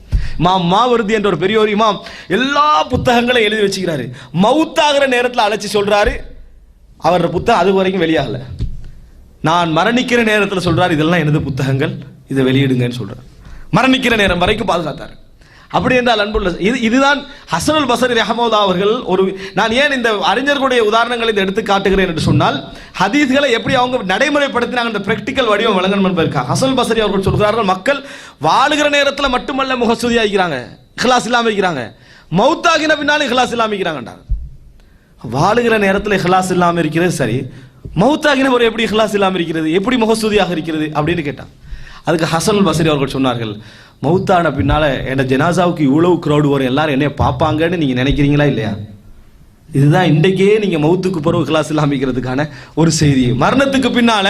மாவருதி என்ற ஒரு பெரிய ஒரு இமாம் எல்லா புத்தகங்களையும் எழுதி வச்சுக்கிறாரு. மவுத்தாகிற நேரத்தில் அழைச்சி சொல்றாரு, அவர் புத்தகம் அது வரைக்கும் வெளியாகல, நான் மரணிக்கிற நேரத்தில் சொல்றாரு, இதெல்லாம் எனது புத்தகங்கள், இதை வெளியிடுங்கன்னு சொல்றாரு. மரணிக்கிற நேரம் வரைக்கும் பாதுகாத்தார். அப்படி என்றால் அன்புள்ள, இதுதான் ஹசனுல் பஸரி ரஹ்மத்துல்லாஹி அவர்கள். நான் ஏன் இந்த அறிஞர்களுடைய உதாரணங்களை எடுத்து காட்டுகிறேன் என்று சொன்னால், ஹதீஸ்களை எப்படி அவங்க நடைமுறைப்படுத்தினாங்க, அந்த பிராக்டிக்கல் வடிவம் வழங்கணும் என்பதற்காக. ஹசனுல் பஸரி அவர்கள் சொல்கிறார்கள், மக்கள் வாழுகிற நேரத்தில் மட்டுமல்ல முகஸ்துதியா இருக்கிறாங்க, இஹ்லாஸ் இல்லாம இருக்கிறாங்க, மௌத்தாகின பின்னாலும் இஹ்லாஸ் இல்லாம இருக்கிறாங்கன்றாங்க. வாழுகிற நேரத்தில் இஹ்லாஸ் இல்லாம இருக்கிறது சரி, மௌத்தாகின ஒரு எப்படி இஹ்லாஸ் இல்லாம இருக்கிறது, எப்படி முகஸ்துதியாக இருக்கிறது அப்படின்னு கேட்டான். அதுக்கு ஹசனுல் பஸரி அவர்கள் சொன்னார்கள், மௌத்தான பின்னால என் ஜனாசாவுக்கு இவ்வளவு கிரௌடு வரும், எல்லாரும் என்னைய பார்ப்பாங்கன்னு நீங்க நினைக்கிறீங்களா இல்லையா? இதுதான் இன்றைக்கே நீங்க மௌத்துக்கு பிறகு இஹ்லாஸ் இல்லாமிக்கிறதுக்கான ஒரு செய்தி. மரணத்துக்கு பின்னால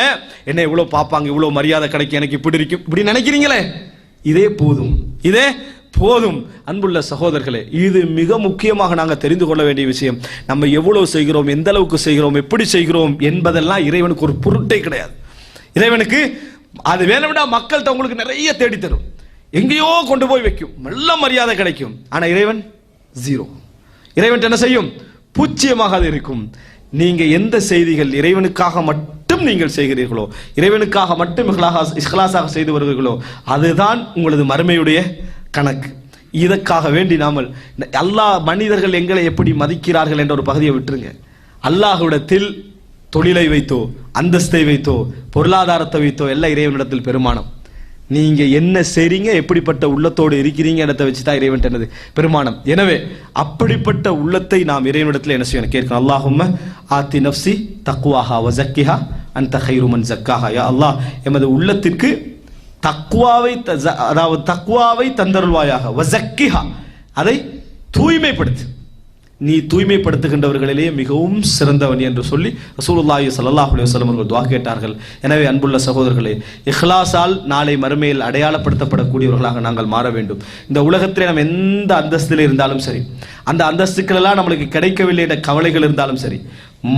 என்ன இவ்வளவு பார்ப்பாங்க, இவ்வளவு மரியாதை கிடைக்கும், எனக்கு இப்படி இருக்கும், இப்படி நினைக்கிறீங்களே, இதே போதும். அன்புள்ள சகோதரர்களே, இது மிக முக்கியமாக நாங்கள் தெரிந்து கொள்ள வேண்டிய விஷயம். நம்ம எவ்வளவு செய்கிறோம், எந்த அளவுக்கு செய்கிறோம், எப்படி செய்கிறோம் என்பதெல்லாம் இறைவனுக்கு ஒரு பொருட்டே கிடையாது. இறைவனுக்கு அது வேணும்னா மக்கள்கிட்ட உங்களுக்கு நிறைய தேடி தரும், எங்கேயோ கொண்டு போய் வைக்கும், நல்ல மரியாதை கிடைக்கும். ஆனா இறைவன் ஜீரோ. இறைவன் என்ன செய்யும், பூச்சியமாக அது இருக்கும். நீங்க எந்த செய்திகள் இறைவனுக்காக மட்டும் நீங்கள் செய்கிறீர்களோ, இறைவனுக்காக மட்டும் இஹ்லாஸாக செய்து வருகிறீர்களோ, அதுதான் உங்களது மறுமையுடைய கணக்கு. இதற்காக வேண்டி நாமல் அல்லாஹ் மனிதர்கள் எங்களை எப்படி மதிக்கிறார்கள் என்ற ஒரு பகுதியை விட்டுருங்க. அல்லாஹ்விடத்தில் தொழிலை வைத்தோ அந்தஸ்தை வைத்தோ பொருளாதாரத்தை வைத்தோ எல்லாம் இறைவனிடத்தில் பெருமானம். நீங்க என்ன செய்றீங்க, எப்படிப்பட்ட உள்ளத்தோடு இருக்கிறீங்க இடத்தை வச்சுதான் இறைவன் என்னது பெருமானம். எனவே அப்படிப்பட்ட உள்ளத்தை நாம் இறைவனிடத்தில் என்ன செய்யணும், கேட்கணும். அல்லாஹும்ம ஆத்தி நஃப்ஸி தக்வாஹா வ ஸக்கிஹா அன்த கைரு மன் ஸக்காஹா. யா அல்லாஹ், எமது உள்ளத்திற்கு தக்வாவை அதாவது தக்வாவை தந்தருள்வாயாக. வ ஸக்கிஹா, அதை தூய்மைப்படுத்து. நீ தூய்மைப்படுத்துகின்றவர்களிலேயே மிகவும் சிறந்தவன் என்று சொல்லி ரசூலுல்லாஹி ஸல்லல்லாஹு அலைஹி வஸல்லம் அவர்கள் துஆ கேட்டார்கள். எனவே அன்புள்ள சகோதரர்களே, இஹ்லாஸால் நாளை மறுமையில் அடையாளப்படுத்தப்படக்கூடியவர்களாக நாங்கள் மாற வேண்டும். இந்த உலகத்திலே நாம் எந்த அந்தஸ்தில் இருந்தாலும் சரி, அந்த அந்தஸ்துக்கள் எல்லாம் நம்மளுக்கு கிடைக்கவில்லை என்ற கவலைகள் இருந்தாலும் சரி,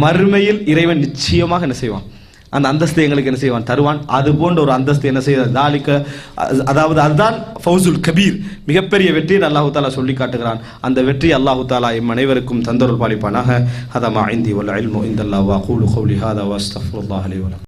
மறுமையில் இறைவன் நிச்சயமாக என்ன செய்வான், அந்த அந்தஸ்தை எங்களுக்கு என்ன செய்வான், தருவான். அது போன்ற ஒரு அந்தஸ்து என்ன செய்ய தாலிக்க, அதாவது அதுதான் ஃபௌசுல் கபீர், மிகப்பெரிய வெற்றியை அல்லாஹு தாலா சொல்லி காட்டுகிறான். அந்த வெற்றி அல்லாஹு தாலா எம் அனைவருக்கும் தந்தருள் பாலிப்பானாக. ஹதா மா இந்தி வல் இல்மு இந்தல்லாஹ் வ அகூலு கௌலி ஹாதா வ அஸ்தக்ஃபிருல்லாஹ் லி வ லக்கும்.